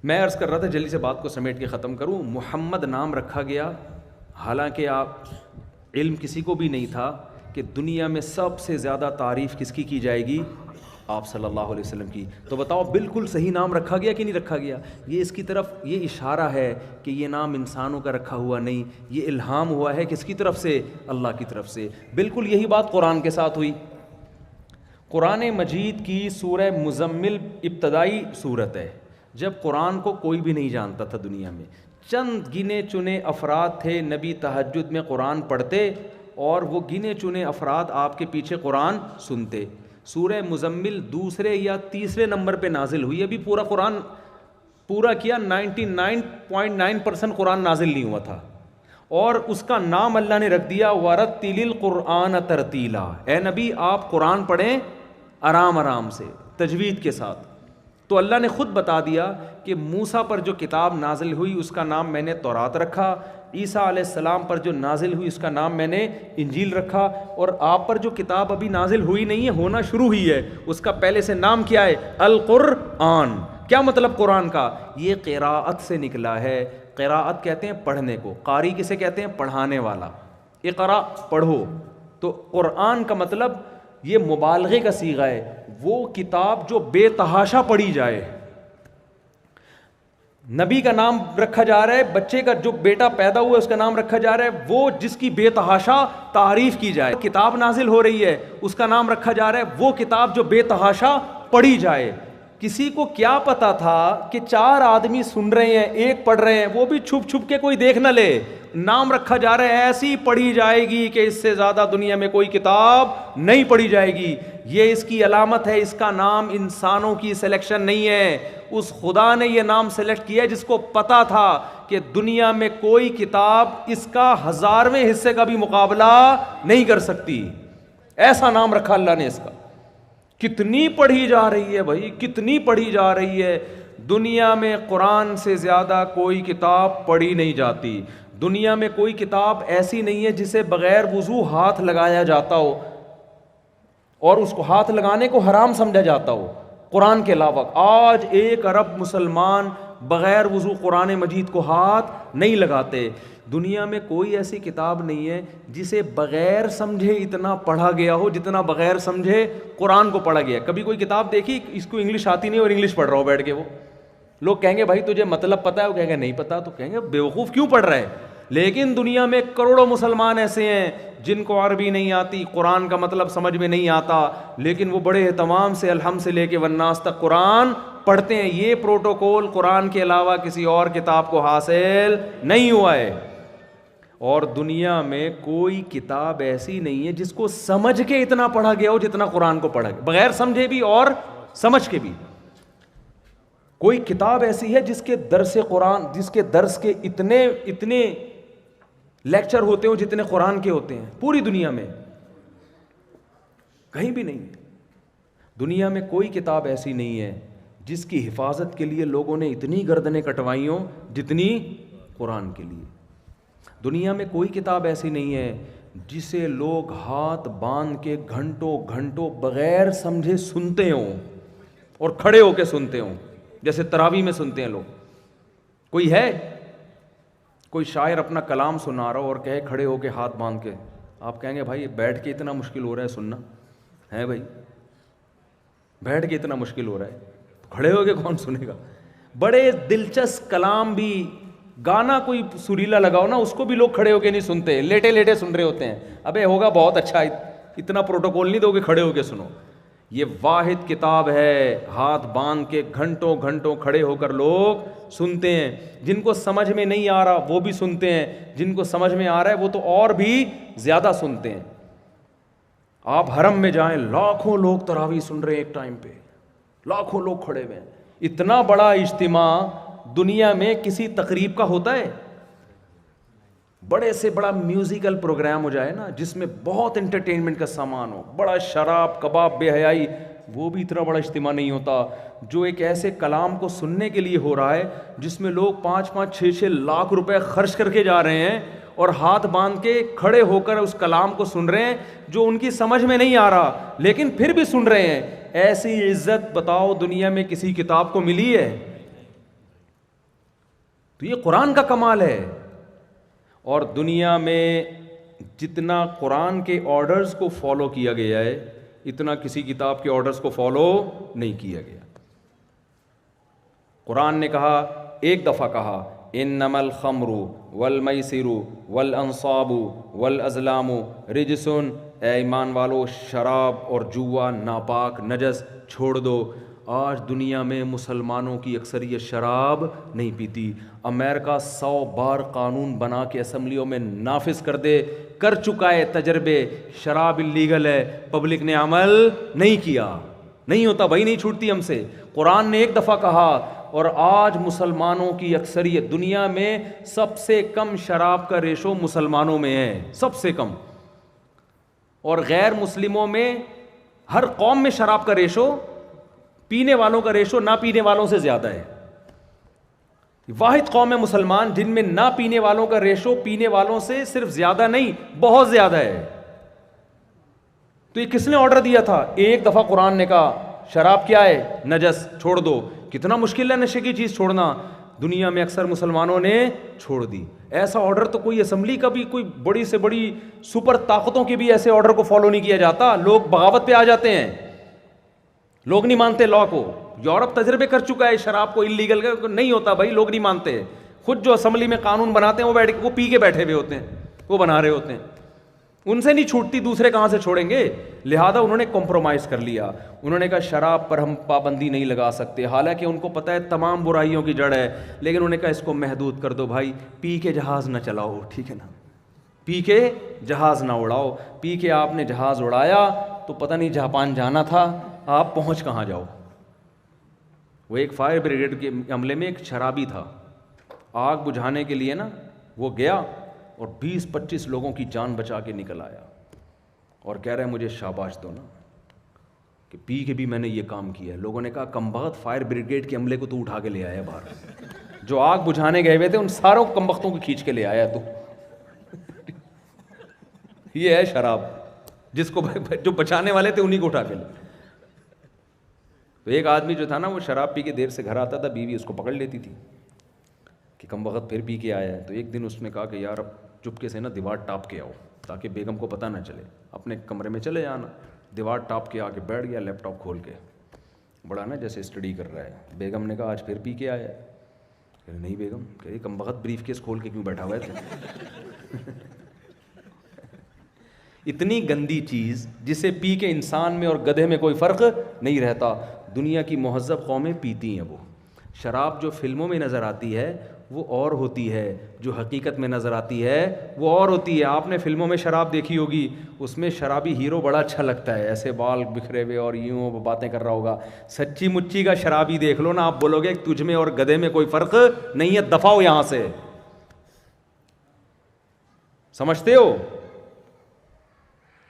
میں عرض کر رہا تھا جلدی سے بات کو سمیٹ کے ختم کروں. محمد نام رکھا گیا, حالانکہ آپ علم کسی کو بھی نہیں تھا کہ دنیا میں سب سے زیادہ تعریف کس کی جائے گی؟ آپ صلی اللہ علیہ وسلم کی. تو بتاؤ بالکل صحیح نام رکھا گیا کہ نہیں رکھا گیا؟ یہ اس کی طرف یہ اشارہ ہے کہ یہ نام انسانوں کا رکھا ہوا نہیں, یہ الہام ہوا ہے کس کی طرف سے؟ اللہ کی طرف سے. بالکل یہی بات قرآن کے ساتھ ہوئی. قرآن مجید کی سورہ مزمل ابتدائی صورت ہے. جب قرآن کو کوئی بھی نہیں جانتا تھا دنیا میں, چند گنے چنے افراد تھے نبی تہجد میں قرآن پڑھتے, اور وہ گنے چنے افراد آپ کے پیچھے قرآن سنتے. سورہ مزمل 2 یا 3 نمبر پہ نازل ہوئی. ابھی پورا قرآن پورا کیا 99.9% قرآن نازل نہیں ہوا تھا, اور اس کا نام اللہ نے رکھ دیا وَرَتِّلِ الْقُرْآنَ تَرْتِیلًا. اے نبی آپ قرآن پڑھیں آرام آرام سے, تجوید کے ساتھ. تو اللہ نے خود بتا دیا کہ موسیٰ پر جو کتاب نازل ہوئی اس کا نام میں نے تورات رکھا, عیسیٰ علیہ السلام پر جو نازل ہوئی اس کا نام میں نے انجیل رکھا, اور آپ پر جو کتاب ابھی نازل ہوئی نہیں ہے, ہونا شروع ہوئی ہے, اس کا پہلے سے نام کیا ہے؟ القرآن. کیا مطلب قرآن کا؟ یہ قراءت سے نکلا ہے. قراءت کہتے ہیں پڑھنے کو, قاری کسے کہتے ہیں؟ پڑھانے والا. اقرا پڑھو. تو قرآن کا مطلب یہ مبالغے کا صیغہ ہے, وہ کتاب جو بے تحاشا پڑھی جائے. نبی کا نام رکھا جا رہا ہے, بچے کا جو بیٹا پیدا ہوا ہے اس کا نام رکھا جا رہا ہے وہ جس کی بے تحاشا تعریف کی جائے. کتاب نازل ہو رہی ہے, اس کا نام رکھا جا رہا ہے وہ کتاب جو بے تحاشا پڑھی جائے. کسی کو کیا پتا تھا کہ 4 آدمی سن رہے ہیں, 1 پڑھ رہے ہیں, وہ بھی چھپ چھپ کے کوئی دیکھ نہ لے. نام رکھا جا رہا ہے ایسی پڑھی جائے گی کہ اس سے زیادہ دنیا میں کوئی کتاب نہیں پڑھی جائے گی. یہ اس کی علامت ہے. اس کا نام انسانوں کی سلیکشن نہیں ہے, اس خدا نے یہ نام سلیکٹ کیا ہے جس کو پتا تھا کہ دنیا میں کوئی کتاب اس کا 1000ویں حصے کا بھی مقابلہ نہیں کر سکتی. ایسا نام رکھا اللہ نے اس کا. کتنی پڑھی جا رہی ہے بھائی, کتنی پڑھی جا رہی ہے. دنیا میں قرآن سے زیادہ کوئی کتاب پڑھی نہیں جاتی. دنیا میں کوئی کتاب ایسی نہیں ہے جسے بغیر وضو ہاتھ لگایا جاتا ہو اور اس کو ہاتھ لگانے کو حرام سمجھا جاتا ہو قرآن کے علاوہ. آج 1 ارب مسلمان بغیر وضو قرآن مجید کو ہاتھ نہیں لگاتے. دنیا میں کوئی ایسی کتاب نہیں ہے جسے بغیر سمجھے اتنا پڑھا گیا ہو جتنا بغیر سمجھے قرآن کو پڑھا گیا. کبھی کوئی کتاب دیکھی اس کو انگلش آتی نہیں اور انگلش پڑھ رہا ہو بیٹھ کے؟ وہ لوگ کہیں گے بھائی تجھے مطلب پتہ ہے، وہ کہیں گے نہیں پتہ، تو کہیں گے بیوقوف کیوں پڑھ رہا ہے. لیکن دنیا میں کروڑوں مسلمان ایسے ہیں جن کو عربی نہیں آتی، قرآن کا مطلب سمجھ میں نہیں آتا، لیکن وہ بڑے اہتمام سے الحمد سے لے کے والناس تک قرآن پڑھتے ہیں. یہ پروٹوکول قرآن کے علاوہ کسی اور کتاب کو حاصل نہیں ہوا ہے. اور دنیا میں کوئی کتاب ایسی نہیں ہے جس کو سمجھ کے اتنا پڑھا گیا ہو جتنا قرآن کو پڑھا گیا، بغیر سمجھے بھی اور سمجھ کے بھی. کوئی کتاب ایسی ہے جس کے درس قرآن، جس کے درس کے اتنے لیکچر ہوتے ہوں جتنے قرآن کے ہوتے ہیں؟ پوری دنیا میں کہیں بھی نہیں. دنیا میں کوئی کتاب ایسی نہیں ہے جس کی حفاظت کے لیے لوگوں نے اتنی گردنیں کٹوائی ہوں جتنی قرآن کے لیے. دنیا میں کوئی کتاب ایسی نہیں ہے جسے لوگ ہاتھ باندھ کے گھنٹوں گھنٹوں بغیر سمجھے سنتے ہوں اور کھڑے ہو کے سنتے ہوں جیسے تراویح میں سنتے ہیں لوگ. کوئی ہے؟ کوئی شاعر اپنا کلام سنا رہا ہو اور کہے کھڑے ہو کے ہاتھ باندھ کے، آپ کہیں گے بھائی بیٹھ کے اتنا مشکل ہو رہا ہے سننا ہے؟ بھائی بیٹھ کے اتنا مشکل ہو رہا ہے، کھڑے ہو کے کون سنے گا؟ بڑے دلچسپ کلام بھی، گانا کوئی سریلا لگاؤ نا، اس کو بھی لوگ کھڑے ہو کے نہیں سنتے، لیٹے لیٹے سن رہے ہوتے ہیں. ابے ہوگا بہت اچھا، اتنا پروٹوکول نہیں دو کہ کھڑے ہو کے سنو. یہ واحد کتاب ہے ہاتھ باندھ کے گھنٹوں گھنٹوں کھڑے ہو کر لوگ سنتے ہیں. جن کو سمجھ میں نہیں آ رہا وہ بھی سنتے ہیں، جن کو سمجھ میں آ رہا ہے وہ تو اور بھی زیادہ سنتے ہیں. آپ حرم میں جائیں، لاکھوں لوگ تراویح سن رہے ہیں ایک ٹائم پہ، لاکھوں لوگ کھڑے ہوئے ہیں. اتنا بڑا اجتماع دنیا میں کسی تقریب کا ہوتا ہے؟ بڑے سے بڑا میوزیکل پروگرام ہو جائے نا جس میں بہت انٹرٹینمنٹ کا سامان ہو، بڑا شراب کباب بے حیائی، وہ بھی اتنا بڑا اجتماع نہیں ہوتا جو ایک ایسے کلام کو سننے کے لیے ہو رہا ہے جس میں لوگ 5-6 لاکھ روپے خرچ کر کے جا رہے ہیں اور ہاتھ باندھ کے کھڑے ہو کر اس کلام کو سن رہے ہیں جو ان کی سمجھ میں نہیں آ رہا لیکن پھر بھی سن رہے ہیں. ایسی عزت بتاؤ دنیا میں کسی کتاب کو ملی ہے؟ تو یہ قرآن کا کمال ہے. اور دنیا میں جتنا قرآن کے آرڈرز کو فالو کیا گیا ہے اتنا کسی کتاب کے آرڈرز کو فالو نہیں کیا گیا. قرآن نے کہا، ایک دفعہ کہا، انما الخمر والمیسر والانصاب والازلام رجس، اے ایمان والو شراب اور جوا ناپاک نجس چھوڑ دو. آج دنیا میں مسلمانوں کی اکثریت شراب نہیں پیتی. امریکہ 100 بار قانون بنا کے اسمبلیوں میں نافذ کر چکا ہے تجربے، شراب اللیگل ہے، پبلک نے عمل نہیں کیا. نہیں ہوتا بھائی، نہیں چھوٹتی ہم سے. قرآن نے ایک دفعہ کہا اور آج مسلمانوں کی اکثریت، دنیا میں سب سے کم شراب کا ریشو مسلمانوں میں ہے، سب سے کم. اور غیر مسلموں میں، ہر قوم میں شراب کا ریشو، پینے والوں کا ریشو نہ پینے والوں سے زیادہ ہے. واحد قوم ہے مسلمان جن میں نہ پینے والوں کا ریشو پینے والوں سے صرف زیادہ نہیں، بہت زیادہ ہے. تو یہ کس نے آرڈر دیا تھا؟ ایک دفعہ قرآن نے کہا شراب کیا ہے؟ نجس، چھوڑ دو. کتنا مشکل ہے نشے کی چیز چھوڑنا، دنیا میں اکثر مسلمانوں نے چھوڑ دی. ایسا آرڈر تو کوئی اسمبلی کا بھی، کوئی بڑی سے بڑی سپر طاقتوں کے بھی ایسے آرڈر کو فالو نہیں کیا جاتا. لوگ بغاوت پہ آ جاتے ہیں، لوگ نہیں مانتے لا کو. یورپ تجربے کر چکا ہے شراب کو اللیگل کا، نہیں ہوتا بھائی، لوگ نہیں مانتے. خود جو اسمبلی میں قانون بناتے ہیں وہ پی کے بیٹھے ہوئے ہوتے ہیں، وہ بنا رہے ہوتے ہیں. ان سے نہیں چھوٹتی، دوسرے کہاں سے چھوڑیں گے؟ لہذا انہوں نے کمپرومائز کر لیا. انہوں نے کہا شراب پر ہم پابندی نہیں لگا سکتے، حالانکہ ان کو پتہ ہے تمام برائیوں کی جڑ ہے، لیکن انہوں نے کہا اس کو محدود کر دو بھائی. پی کے جہاز نہ چلاؤ، ٹھیک ہے نا، پی کے جہاز نہ اڑاؤ. پی کے آپ نے جہاز اڑایا تو پتہ نہیں جاپان جانا تھا، آپ پہنچ کہاں جاؤ. وہ ایک فائر بریگیڈ کے عملے میں ایک شرابی تھا، آگ بجھانے کے لیے نا وہ گیا اور 20-25 لوگوں کی جان بچا کے نکل آیا اور کہہ رہے ہیں مجھے شاباش دو نا. کہ پی کے بھی میں نے یہ کام کیا ہے. لوگوں نے کہا کمبخت فائر بریگیڈ کے عملے کو تو اٹھا کے لے آیا باہر, جو آگ بجھانے گئے ہوئے تھے ان ساروں کمبختوں کو کھینچ کے لے آیا تو. یہ ہے شراب, جس کو جو بچانے والے تھے انہیں کو اٹھا کے لے. تو ایک آدمی جو تھا نا وہ شراب پی کے دیر سے گھر آتا تھا, بیوی اس کو پکڑ لیتی تھی کہ کم وقت پھر پی کے آیا ہے. تو ایک دن اس نے کہا کہ یار اب چپکے سے نا دیوار ٹاپ کے آؤ تاکہ بیگم کو پتہ نہ چلے, اپنے کمرے میں چلے جانا. دیوار ٹاپ کے آ کے بیٹھ گیا, لیپ ٹاپ کھول کے بڑا نا جیسے اسٹڈی کر رہا ہے. بیگم نے کہا آج پھر پی کے آیا ہے؟ کہ نہیں بیگم. کہ کم وقت بریف کیس کھول کے کیوں بیٹھا ہوا ہے؟ اتنی گندی چیز جسے پی کے انسان میں اور گدھے میں کوئی فرق نہیں رہتا. دنیا کی مہذب قومیں پیتی ہیں وہ. شراب جو فلموں میں نظر آتی ہے وہ اور ہوتی ہے, جو حقیقت میں نظر آتی ہے وہ اور ہوتی ہے. آپ نے فلموں میں شراب دیکھی ہوگی, اس میں شرابی ہیرو بڑا اچھا لگتا ہے, ایسے بال بکھرے ہوئے اور یوں باتیں کر رہا ہوگا. سچی مچی کا شرابی دیکھ لو نا, آپ بولو گے تجھ میں اور گدھے میں کوئی فرق نہیں ہے, دفع ہو یہاں سے. سمجھتے ہو؟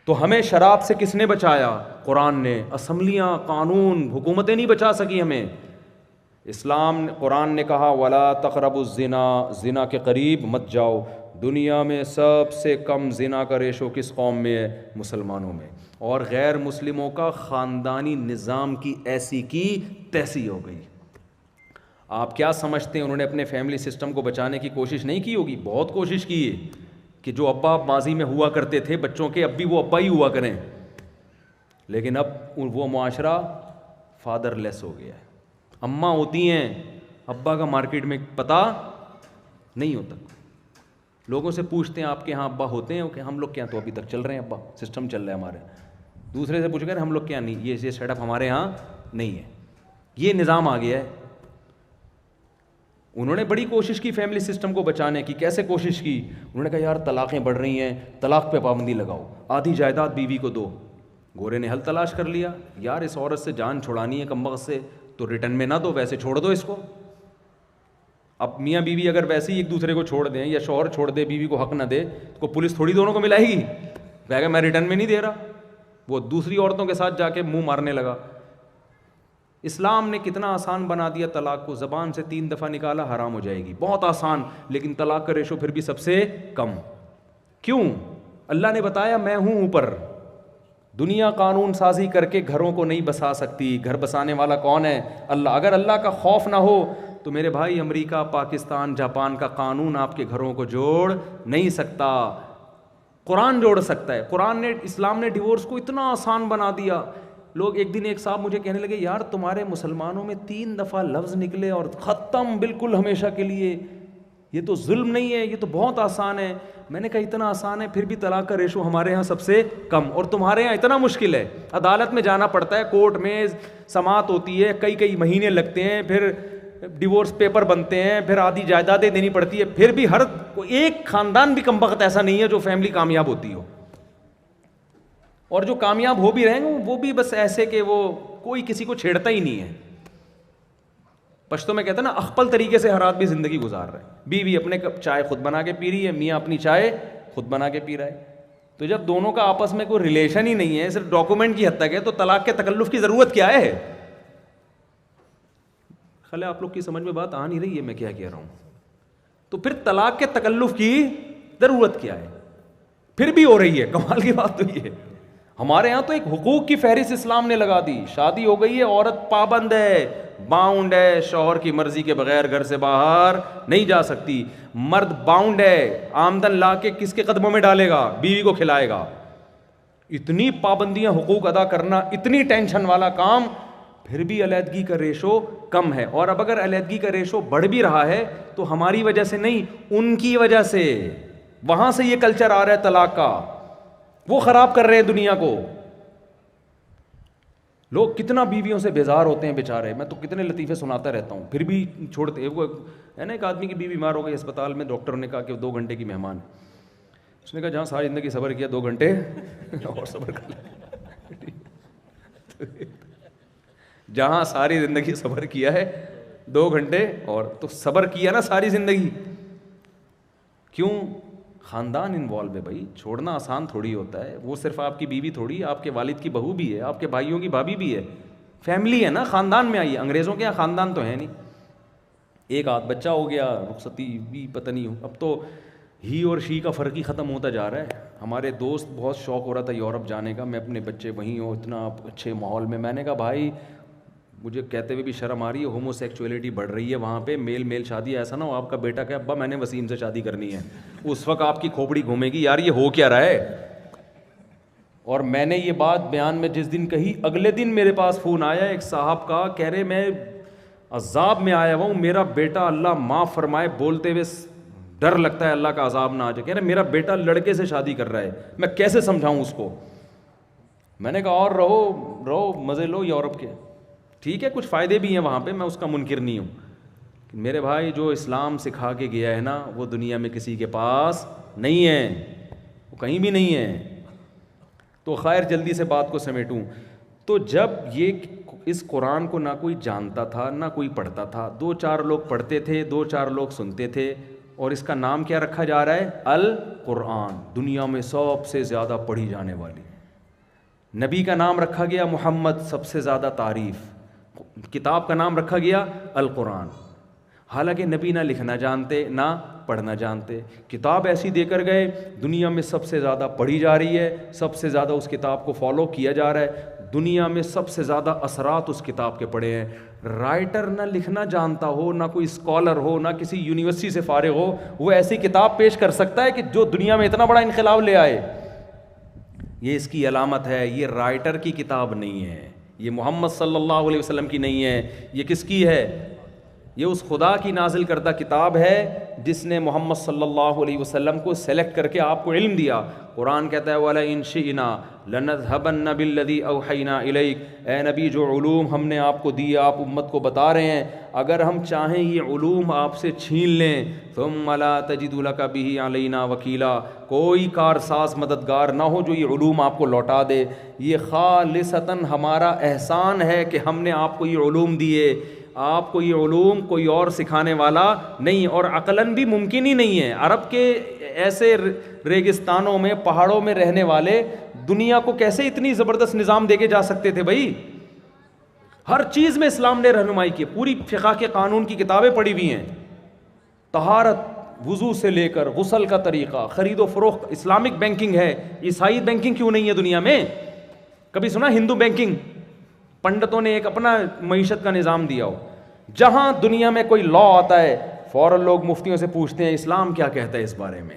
تو ہمیں شراب سے کس نے بچایا؟ قرآن نے. اسمبلیاں, قانون, حکومتیں نہیں بچا سکی ہمیں. اسلام نے, قرآن نے کہا ولا تقربوا الزنا, زنا کے قریب مت جاؤ. دنیا میں سب سے کم زنا کا ریشو کس قوم میں ہے؟ مسلمانوں میں. اور غیر مسلموں کا خاندانی نظام کی ایسی کی تیسی ہو گئی. آپ کیا سمجھتے ہیں انہوں نے اپنے فیملی سسٹم کو بچانے کی کوشش نہیں کی ہوگی؟ بہت کوشش کی ہے کہ جو ابا ماضی میں ہوا کرتے تھے بچوں کے, اب بھی وہ ابا ہی ہوا کریں. لیکن اب وہ معاشرہ فادر لیس ہو گیا ہے. اماں ہوتی ہیں, ابا کا مارکیٹ میں پتہ نہیں ہوتا. لوگوں سے پوچھتے ہیں آپ کے ہاں ابا ہوتے ہیں؟ کہ ہم لوگ کیا تو ابھی تک چل رہے ہیں, ابا سسٹم چل رہا ہے ہمارے. دوسرے سے پوچھ کر ہم لوگ کیا نہیں, یہ سیٹ اپ ہمارے ہاں نہیں ہے. یہ نظام آ گیا ہے. انہوں نے بڑی کوشش کی فیملی سسٹم کو بچانے کی. کیسے کوشش کی؟ انہوں نے کہا یار طلاقیں بڑھ رہی ہیں, طلاق پہ پابندی لگاؤ, آدھی جائیداد بیوی کو دو. گورے نے حل تلاش کر لیا, یار اس عورت سے جان چھڑانی ہے کم وقت سے, تو ریٹرن میں نہ دو, ویسے چھوڑ دو اس کو. اب میاں بیوی اگر ویسے ہی ایک دوسرے کو چھوڑ دیں یا شوہر چھوڑ دے بیوی کو حق نہ دے تو پولیس تھوڑی دونوں کو ملائے گی. کہے گا میں ریٹرن میں نہیں دے رہا. وہ دوسری عورتوں کے ساتھ جا کے منہ مارنے لگا. اسلام نے کتنا آسان بنا دیا طلاق کو. زبان سے 3 دفعہ نکالا حرام ہو جائے گی, بہت آسان. لیکن طلاق کا ریشو پھر بھی سب سے کم. کیوں؟ اللہ نے بتایا میں ہوں اوپر. دنیا قانون سازی کر کے گھروں کو نہیں بسا سکتی. گھر بسانے والا کون ہے؟ اللہ. اگر اللہ کا خوف نہ ہو تو میرے بھائی امریکہ, پاکستان, جاپان کا قانون آپ کے گھروں کو جوڑ نہیں سکتا. قرآن جوڑ سکتا ہے. قرآن نے, اسلام نے ڈیورس کو اتنا آسان بنا دیا. لوگ ایک دن ایک صاحب مجھے کہنے لگے یار تمہارے مسلمانوں میں 3 دفعہ لفظ نکلے اور ختم بالکل ہمیشہ کے لیے, یہ تو ظلم نہیں ہے, یہ تو بہت آسان ہے. میں نے کہا اتنا آسان ہے پھر بھی طلاق کا ریشو ہمارے ہاں سب سے کم, اور تمہارے ہاں اتنا مشکل ہے. عدالت میں جانا پڑتا ہے, کورٹ میں سماعت ہوتی ہے, کئی مہینے لگتے ہیں, پھر ڈیورس پیپر بنتے ہیں, پھر آدھی جائیدادیں دینی پڑتی ہے. پھر بھی ہر ایک خاندان بھی کم وقت ایسا نہیں ہے جو فیملی کامیاب ہوتی ہو. اور جو کامیاب ہو بھی رہے ہیں وہ بھی بس ایسے کہ وہ کوئی کسی کو چھیڑتا ہی نہیں ہے. پشتو میں کہتا ہے نا اخپل طریقے سے ہر آدمی زندگی گزار رہا ہے. بیوی اپنے کپ چائے خود بنا کے پی رہی ہے, میاں اپنی چائے خود بنا کے پی رہا ہے. تو جب دونوں کا آپس میں کوئی ریلیشن ہی نہیں ہے, صرف ڈاکومنٹ کی حد تک ہے, تو طلاق کے تکلف کی ضرورت کیا ہے؟ خلے آپ لوگ کی سمجھ میں بات آ نہیں رہی ہے میں کیا کہہ رہا ہوں. تو پھر طلاق کے تکلف کی ضرورت کیا ہے؟ پھر بھی ہو رہی ہے. کمال کی بات تو یہ ہے ہمارے ہاں تو ایک حقوق کی فہرست اسلام نے لگا دی. شادی ہو گئی ہے, عورت پابند ہے, باؤنڈ ہے, شوہر کی مرضی کے بغیر گھر سے باہر نہیں جا سکتی. مرد باؤنڈ ہے, آمدن لا کے کس کے قدموں میں ڈالے گا؟ بیوی کو کھلائے گا. اتنی پابندیاں, حقوق ادا کرنا, اتنی ٹینشن والا کام, پھر بھی علیحدگی کا ریشو کم ہے. اور اب اگر علیحدگی کا ریشو بڑھ بھی رہا ہے تو ہماری وجہ سے نہیں, ان کی وجہ سے. وہاں سے یہ کلچر آ رہا ہے طلاق کا, وہ خراب کر رہے ہیں دنیا کو. لوگ کتنا بیویوں سے بیزار ہوتے ہیں بیچارے. میں تو کتنے لطیفے سناتا رہتا ہوں, پھر بھی چھوڑتے. وہ ہے نا ایک آدمی کی بیوی بیمار ہو گئی اسپتال میں, ڈاکٹر نے کہا کہ 2 گھنٹے کی مہمان. اس نے کہا جہاں ساری زندگی صبر کیا 2 گھنٹے اور صبر کر لیں. جہاں ساری زندگی صبر کیا ہے 2 گھنٹے اور, تو صبر کیا نا ساری زندگی. کیوں؟ خاندان انوالو ہے بھائی, چھوڑنا آسان تھوڑی ہوتا ہے. وہ صرف آپ کی بیوی تھوڑی, آپ کے والد کی بہو بھی ہے, آپ کے بھائیوں کی بھابھی بھی ہے, فیملی ہے نا, خاندان میں آئیے. انگریزوں کے یہاں خاندان تو ہے نہیں, ایک آدھ بچہ ہو گیا, رخصتی بھی پتہ نہیں ہو. اب تو ہی اور شی کا فرق ہی ختم ہوتا جا رہا ہے. ہمارے دوست بہت شوق ہو رہا تھا یورپ جانے کا, میں اپنے بچے وہیں ہوں اتنا اچھے ماحول میں. میں نے کہا بھائی مجھے کہتے ہوئے بھی شرم آ رہی ہے, ہومو سیکچولیٹی بڑھ رہی ہے وہاں پہ, میل میل شادی. ایسا نہ ہو آپ کا بیٹا کہ ابا میں نے وسیم سے شادی کرنی ہے, اس وقت آپ کی کھوپڑی گھومے گی یار یہ ہو کیا رہا ہے. اور میں نے یہ بات بیان میں جس دن کہی, اگلے دن میرے پاس فون آیا ایک صاحب کا, کہہ رہے میں عذاب میں آیا ہوا ہوں, میرا بیٹا اللہ معاف فرمائے بولتے ہوئے ڈر لگتا ہے اللہ کا عذاب نہ آ جائے. کہہ رہے میرا بیٹا لڑکے سے شادی کر رہا ہے, میں کیسے سمجھاؤں اس کو. میں نے کہا اور رہو مزے لو یورپ کے, ٹھیک ہے کچھ فائدے بھی ہیں وہاں پہ, میں اس کا منکر نہیں ہوں. میرے بھائی جو اسلام سکھا کے گیا ہے نا وہ دنیا میں کسی کے پاس نہیں ہے, وہ کہیں بھی نہیں ہے. تو خیر جلدی سے بات کو سمیٹوں. تو جب یہ اس قرآن کو نہ کوئی جانتا تھا نہ کوئی پڑھتا تھا, 2-4 لوگ پڑھتے تھے, 2-4 لوگ سنتے تھے, اور اس کا نام کیا رکھا جا رہا ہے, القرآن, دنیا میں سب سے زیادہ پڑھی جانے والی. نبی کا نام رکھا گیا محمد, سب سے زیادہ تعریف. کتاب کا نام رکھا گیا القرآن, حالانکہ نبی نہ لکھنا جانتے نہ پڑھنا جانتے. کتاب ایسی دے کر گئے, دنیا میں سب سے زیادہ پڑھی جا رہی ہے, سب سے زیادہ اس کتاب کو فالو کیا جا رہا ہے, دنیا میں سب سے زیادہ اثرات اس کتاب کے پڑے ہیں. رائٹر نہ لکھنا جانتا ہو, نہ کوئی اسکالر ہو, نہ کسی یونیورسٹی سے فارغ ہو, وہ ایسی کتاب پیش کر سکتا ہے کہ جو دنیا میں اتنا بڑا انقلاب لے آئے. یہ اس کی علامت ہے, یہ رائٹر کی کتاب نہیں ہے, یہ محمد صلی اللہ علیہ وسلم کی نہیں ہے. یہ کس کی ہے؟ یہ اس خدا کی نازل کردہ کتاب ہے جس نے محمد صلی اللہ علیہ وسلم کو سلیکٹ کر کے آپ کو علم دیا. قرآن کہتا ہے وَلَئِن شِئْنَا لَنَذْهَبَنَّ بِالَّذِي أَوْحَيْنَا إِلَيْكَ, اے نبی جو علوم ہم نے آپ کو دیے آپ امت کو بتا رہے ہیں, اگر ہم چاہیں یہ علوم آپ سے چھین لیں, ثُمَّ لَا تَجِدُ لَكَ بِهِ عَلَيْنَا وَكِيلًا, کوئی کارساز مددگار نہ ہو جو یہ علوم آپ کو لوٹا دے. یہ خالصتاً ہمارا احسان ہے کہ ہم نے آپ کو یہ علوم دیے, آپ کو یہ علوم کوئی اور سکھانے والا نہیں, اور عقلاً بھی ممکن ہی نہیں ہے. عرب کے ایسے ریگستانوں میں پہاڑوں میں رہنے والے دنیا کو کیسے اتنی زبردست نظام دے کے جا سکتے تھے بھائی. ہر چیز میں اسلام نے رہنمائی کی, پوری فقہ کے قانون کی کتابیں پڑھی ہوئی ہیں, طہارت وضو سے لے کر غسل کا طریقہ, خرید و فروخت, اسلامک بینکنگ ہے. عیسائی بینکنگ کیوں نہیں ہے دنیا میں؟ کبھی سنا ہندو بینکنگ؟ پنڈتوں نے ایک اپنا معیشت کا نظام دیا ہو. جہاں دنیا میں کوئی لا آتا ہے فوراً لوگ مفتیوں سے پوچھتے ہیں اسلام کیا کہتا ہے اس بارے میں.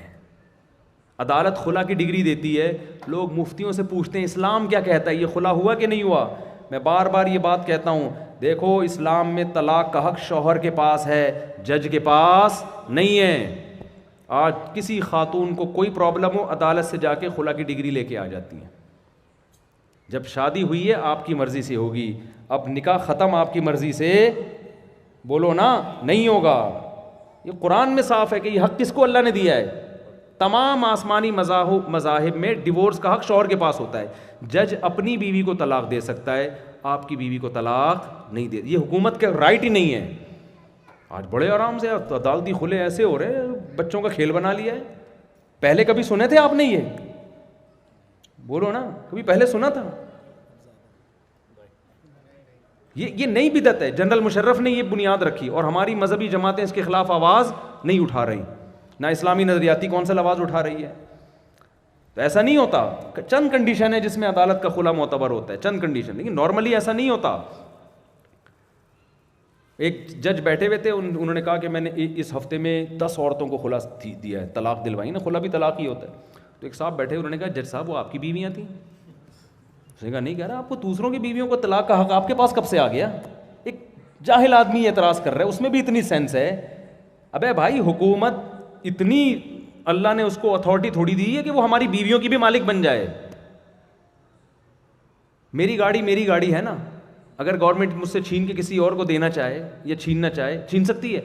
عدالت خلا کی ڈگری دیتی ہے, لوگ مفتیوں سے پوچھتے ہیں اسلام کیا کہتا ہے, یہ خلا ہوا کہ نہیں ہوا. میں بار بار یہ بات کہتا ہوں, دیکھو اسلام میں طلاق کا حق شوہر کے پاس ہے, جج کے پاس نہیں ہے. آج کسی خاتون کو کوئی پرابلم ہو عدالت سے جا کے خلا کی ڈگری لے کے آ جاتی ہیں. جب شادی ہوئی ہے آپ کی مرضی سے ہوگی, اب نکاح ختم آپ کی مرضی سے بولو نا نہیں ہوگا. یہ قرآن میں صاف ہے کہ یہ حق کس کو اللہ نے دیا ہے. تمام آسمانی مذاہب میں ڈیورس کا حق شوہر کے پاس ہوتا ہے. جج اپنی بیوی کو طلاق دے سکتا ہے, آپ کی بیوی کو طلاق نہیں دے. یہ حکومت کا رائٹ ہی نہیں ہے. آج بڑے آرام سے عدالتی کھلے ایسے ہو رہے ہیں, بچوں کا کھیل بنا لیا ہے. پہلے کبھی سنے تھے آپ نے؟ یہ بولو نا, کبھی پہلے سنا تھا؟ یہ نئی بدعت ہے. جنرل مشرف نے یہ بنیاد رکھی, اور ہماری مذہبی جماعتیں اس کے خلاف آواز نہیں اٹھا رہی, نہ اسلامی نظریاتی کونسل آواز اٹھا رہی ہے. تو ایسا نہیں ہوتا. چند کنڈیشن ہے جس میں عدالت کا خلا معتبر ہوتا ہے, چند کنڈیشن, لیکن نارملی ایسا نہیں ہوتا. ایک جج بیٹھے ہوئے تھے, انہوں نے کہا کہ میں نے اس ہفتے میں 10 عورتوں کو خلا دیا ہے, طلاق دلوائی نا, خلا بھی طلاق ہی ہوتا ہے. تو ایک صاحب بیٹھے, انہوں نے کہا جج صاحب وہ آپ کی بیویاں تھیں؟ اس نے کہا نہیں. کہہ رہا آپ کو دوسروں کی بیویوں کو طلاق کا حق آپ کے پاس کب سے آ گیا؟ ایک جاہل آدمی اعتراض کر رہا ہے, اس میں بھی اتنی سینس ہے. ابے بھائی حکومت اتنی, اللہ نے اس کو اتھارٹی تھوڑی دی ہے کہ وہ ہماری بیویوں کی بھی مالک بن جائے. میری گاڑی ہے نا, اگر گورنمنٹ مجھ سے چھین کے کسی اور کو دینا چاہے یا چھیننا چاہے, چھین سکتی ہے.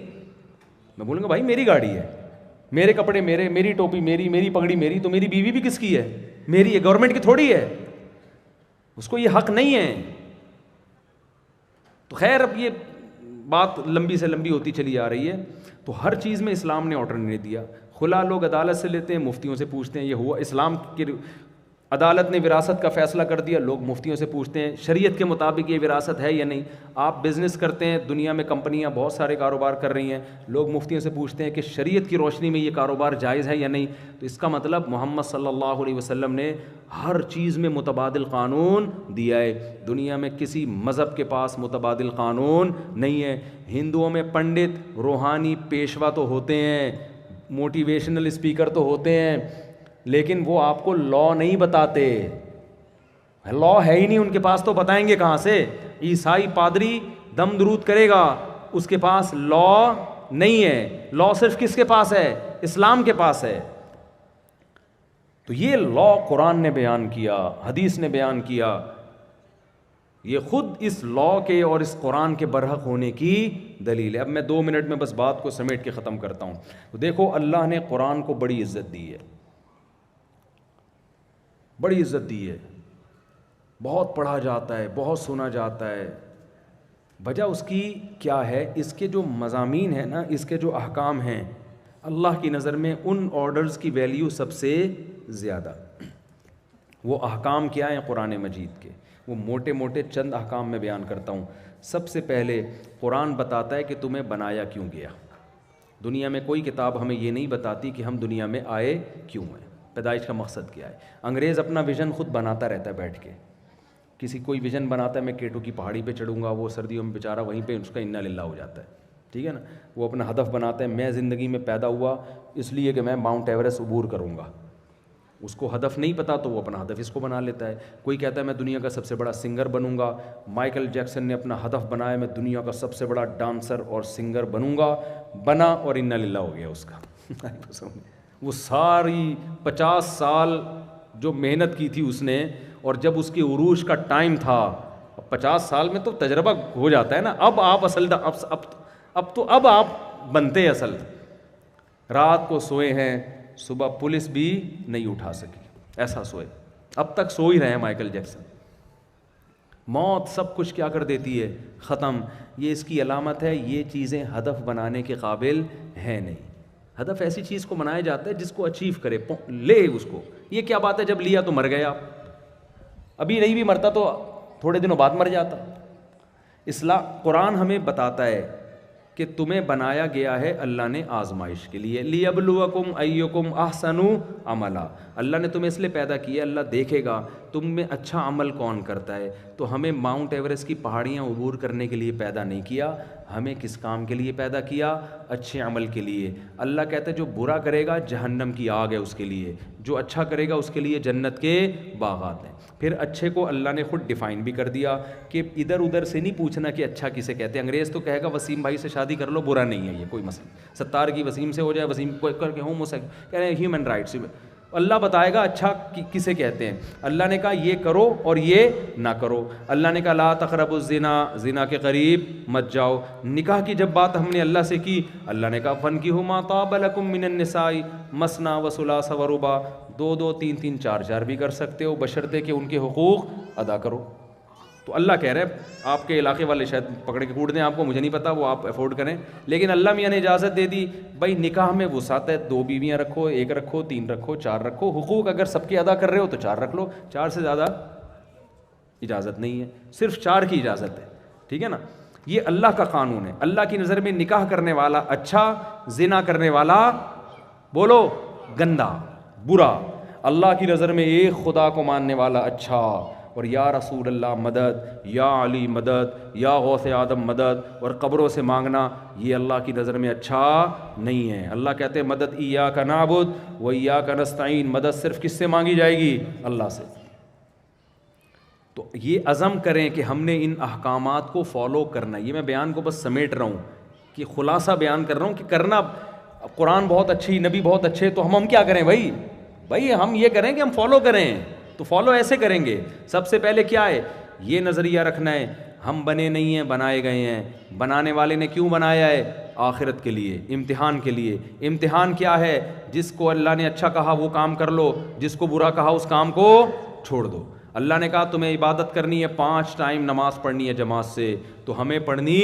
میں بولوں گا بھائی میری گاڑی ہے, میرے کپڑے میرے, میری ٹوپی میری, میری پگڑی میری, تو میری بیوی بھی کس کی ہے؟ میری ہے, گورنمنٹ کی تھوڑی ہے. اس کو یہ حق نہیں ہے. تو خیر اب یہ بات لمبی سے لمبی ہوتی چلی آ رہی ہے. تو ہر چیز میں اسلام نے آرڈر نہیں دیا. خلا لوگ عدالت سے لیتے ہیں, مفتیوں سے پوچھتے ہیں یہ ہوا. اسلام کی عدالت نے وراثت کا فیصلہ کر دیا, لوگ مفتیوں سے پوچھتے ہیں شریعت کے مطابق یہ وراثت ہے یا نہیں. آپ بزنس کرتے ہیں, دنیا میں کمپنیاں بہت سارے کاروبار کر رہی ہیں, لوگ مفتیوں سے پوچھتے ہیں کہ شریعت کی روشنی میں یہ کاروبار جائز ہے یا نہیں. تو اس کا مطلب محمد صلی اللہ علیہ وسلم نے ہر چیز میں متبادل قانون دیا ہے. دنیا میں کسی مذہب کے پاس متبادل قانون نہیں ہے. ہندوؤں میں پنڈت روحانی پیشوا تو ہوتے ہیں, موٹیویشنل اسپیکر تو ہوتے ہیں, لیکن وہ آپ کو لا نہیں بتاتے. لا ہے ہی نہیں ان کے پاس, تو بتائیں گے کہاں سے؟ عیسائی پادری دم درود کرے گا, اس کے پاس لا نہیں ہے. لا صرف کس کے پاس ہے؟ اسلام کے پاس ہے. تو یہ لا قرآن نے بیان کیا, حدیث نے بیان کیا. یہ خود اس لا کے اور اس قرآن کے برحق ہونے کی دلیل ہے. اب میں 2 منٹ میں بس بات کو سمیٹ کے ختم کرتا ہوں. تو دیکھو اللہ نے قرآن کو بڑی عزت دی ہے, بڑی عزت دی ہے. بہت پڑھا جاتا ہے, بہت سنا جاتا ہے. وجہ اس کی کیا ہے؟ اس کے جو مضامین ہیں نا, اس کے جو احکام ہیں, اللہ کی نظر میں ان آرڈرز کی ویلیو سب سے زیادہ. وہ احکام کیا ہیں قرآن مجید کے؟ وہ موٹے موٹے چند احکام میں بیان کرتا ہوں. سب سے پہلے قرآن بتاتا ہے کہ تمہیں بنایا کیوں گیا. دنیا میں کوئی کتاب ہمیں یہ نہیں بتاتی کہ ہم دنیا میں آئے کیوں ہیں, پیدائش کا مقصد کیا ہے. انگریز اپنا ویژن خود بناتا رہتا ہے بیٹھ کے. کسی کوئی ویژن بناتا ہے میں کیٹو کی پہاڑی پہ چڑھوں گا, وہ سردیوں میں بیچارہ وہیں پہ اس کا انا للہ ہو جاتا ہے, ٹھیک ہے نا. وہ اپنا ہدف بناتا ہے, میں زندگی میں پیدا ہوا اس لیے کہ میں ماؤنٹ ایوریسٹ عبور کروں گا. اس کو ہدف نہیں پتا تو وہ اپنا ہدف اس کو بنا لیتا ہے. کوئی کہتا ہے میں دنیا کا سب سے بڑا سنگر بنوں گا. مائیکل جیکسن نے اپنا ہدف بنایا میں دنیا کا سب سے بڑا ڈانسر اور سنگر بنوں گا, بنا اور انا للہ ہو گیا اس کا. وہ ساری 50 سال جو محنت کی تھی اس نے, اور جب اس کے عروج کا ٹائم تھا, 50 سال میں تو تجربہ ہو جاتا ہے نا. اب آپ اصل اب آپ بنتے اصل. رات کو سوئے ہیں, صبح پولیس بھی نہیں اٹھا سکی, ایسا سوئے. اب تک سو ہی رہے ہیں مائیکل جیکسن. موت سب کچھ کیا کر دیتی ہے؟ ختم. یہ اس کی علامت ہے, یہ چیزیں ہدف بنانے کے قابل ہیں نہیں. ہدف ایسی چیز کو بنایا جاتا ہے جس کو اچیو کرے, لے اس کو. یہ کیا بات ہے جب لیا تو مر گئے آپ, ابھی نہیں بھی مرتا تو تھوڑے دنوں بعد مر جاتا. قرآن ہمیں بتاتا ہے کہ تمہیں بنایا گیا ہے اللہ نے آزمائش کے لیے. لیبلوکم ایکم احسن عملا. اللہ نے تمہیں اس لیے پیدا کیا, اللہ دیکھے گا تم میں اچھا عمل کون کرتا ہے. تو ہمیں ماؤنٹ ایوریسٹ کی پہاڑیاں عبور کرنے کے لیے پیدا نہیں کیا, ہمیں کس کام کے لیے پیدا کیا؟ اچھے عمل کے لیے. اللہ کہتا ہے جو برا کرے گا جہنم کی آگ ہے اس کے لیے, جو اچھا کرے گا اس کے لیے جنت کے باغات ہیں. پھر اچھے کو اللہ نے خود ڈیفائن بھی کر دیا کہ ادھر ادھر سے نہیں پوچھنا کہ اچھا کسے کہتے ہیں. انگریز تو کہے گا وسیم بھائی سے شادی کر لو, برا نہیں ہے یہ کوئی مسئلہ. ستار کی وسیم سے ہو جائے, وسیم کو کر کے کہہ رہے ہیں ہیومن رائٹس. اللہ بتائے گا اچھا کسے کہتے ہیں. اللہ نے کہا یہ کرو اور یہ نہ کرو. اللہ نے کہا لا تقربوا الزنا, زنا کے قریب مت جاؤ. نکاح کی جب بات ہم نے اللہ سے کی, اللہ نے کہا فانکحوا ما طاب لکم من النساء مثنی وثلاث ورباع. 2 3 3 4 بھی کر سکتے ہو, بشرطے کہ ان کے حقوق ادا کرو. تو اللہ کہہ رہے ہیں آپ کے علاقے والے شاید پکڑ کے کوٹ دیں آپ کو, مجھے نہیں پتا, وہ آپ افورڈ کریں, لیکن اللہ میاں نے اجازت دے دی. بھائی نکاح میں وسعت ہے, 2 بیویاں رکھو, 1 رکھو, 3 رکھو, 4 رکھو. حقوق اگر سب کے ادا کر رہے ہو تو 4 رکھ لو, 4 سے زیادہ اجازت نہیں ہے, صرف 4 کی اجازت ہے, ٹھیک ہے نا. یہ اللہ کا قانون ہے. اللہ کی نظر میں نکاح کرنے والا اچھا, زنا کرنے والا بولو گندا, برا. اللہ کی نظر میں ایک خدا کو ماننے والا اچھا, اور یا رسول اللہ مدد, یا علی مدد, یا غوث آدم مدد, اور قبروں سے مانگنا, یہ اللہ کی نظر میں اچھا نہیں ہے. اللہ کہتے ہیں مدد ایاک نعبد و ایاک نستعین, مدد صرف کس سے مانگی جائے گی؟ اللہ سے. تو یہ عزم کریں کہ ہم نے ان احکامات کو فالو کرنا. یہ میں بیان کو بس سمیٹ رہا ہوں کہ خلاصہ بیان کر رہا ہوں کہ کرنا. قرآن بہت اچھی, نبی بہت اچھے, تو ہم کیا کریں بھائی ہم یہ کریں کہ ہم فالو کریں. تو فالو ایسے کریں گے. سب سے پہلے کیا ہے؟ یہ نظریہ رکھنا ہے ہم بنے نہیں ہیں, بنائے گئے ہیں. بنانے والے نے کیوں بنایا ہے؟ آخرت کے لیے, امتحان کے لیے. امتحان کیا ہے؟ جس کو اللہ نے اچھا کہا وہ کام کر لو, جس کو برا کہا اس کام کو چھوڑ دو. اللہ نے کہا تمہیں عبادت کرنی ہے, 5 ٹائم نماز پڑھنی ہے جماعت سے, تو ہمیں پڑھنی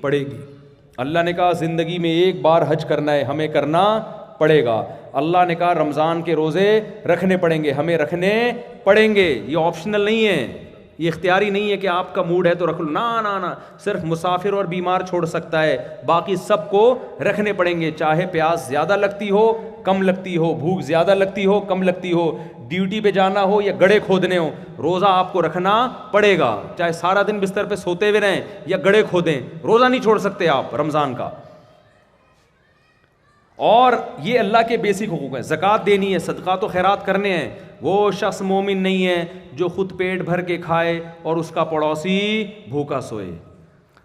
پڑے گی. اللہ نے کہا زندگی میں ایک بار حج کرنا ہے، ہمیں کرنا پڑے گا. اللہ نے کہا رمضان کے روزے رکھنے پڑیں گے، ہمیں رکھنے پڑیں گے. یہ آپشنل نہیں ہے، یہ اختیاری نہیں ہے کہ آپ کا موڈ ہے تو رکھ لو. نہ صرف مسافر اور بیمار چھوڑ سکتا ہے، باقی سب کو رکھنے پڑیں گے. چاہے پیاس زیادہ لگتی ہو کم لگتی ہو، بھوک زیادہ لگتی ہو کم لگتی ہو، ڈیوٹی پہ جانا ہو یا گڑھے کھودنے ہو، روزہ آپ کو رکھنا پڑے گا. چاہے سارا دن بستر پہ سوتے ہوئے رہیں یا گڑھے کھودیں، روزہ نہیں چھوڑ سکتے آپ رمضان کا. اور یہ اللہ کے بیسک حقوق ہیں. زکوٰۃ دینی ہے، صدقات و خیرات کرنے ہیں. وہ شخص مومن نہیں ہے جو خود پیٹ بھر کے کھائے اور اس کا پڑوسی بھوکا سوئے.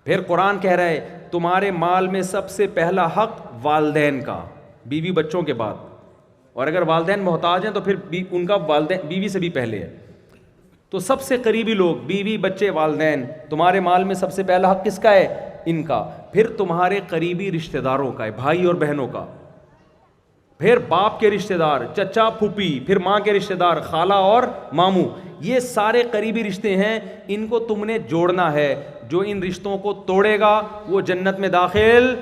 پھر قرآن کہہ رہا ہے تمہارے مال میں سب سے پہلا حق والدین کا، بیوی بچوں کے بعد. اور اگر والدین محتاج ہیں تو پھر ان کا والدین بیوی سے بھی پہلے ہے. تو سب سے قریبی لوگ، بیوی بچے والدین. تمہارے مال میں سب سے پہلا حق کس کا ہے؟ ان کا. پھر تمہارے قریبی رشتہ داروں کا ہے، بھائی اور بہنوں کا. پھر باپ کے رشتہ دار، چچا پھوپھی. پھر ماں کے رشتہ دار، خالہ اور ماموں. یہ سارے قریبی رشتے ہیں، ان کو تم نے جوڑنا ہے. جو ان رشتوں کو توڑے گا وہ جنت میں داخل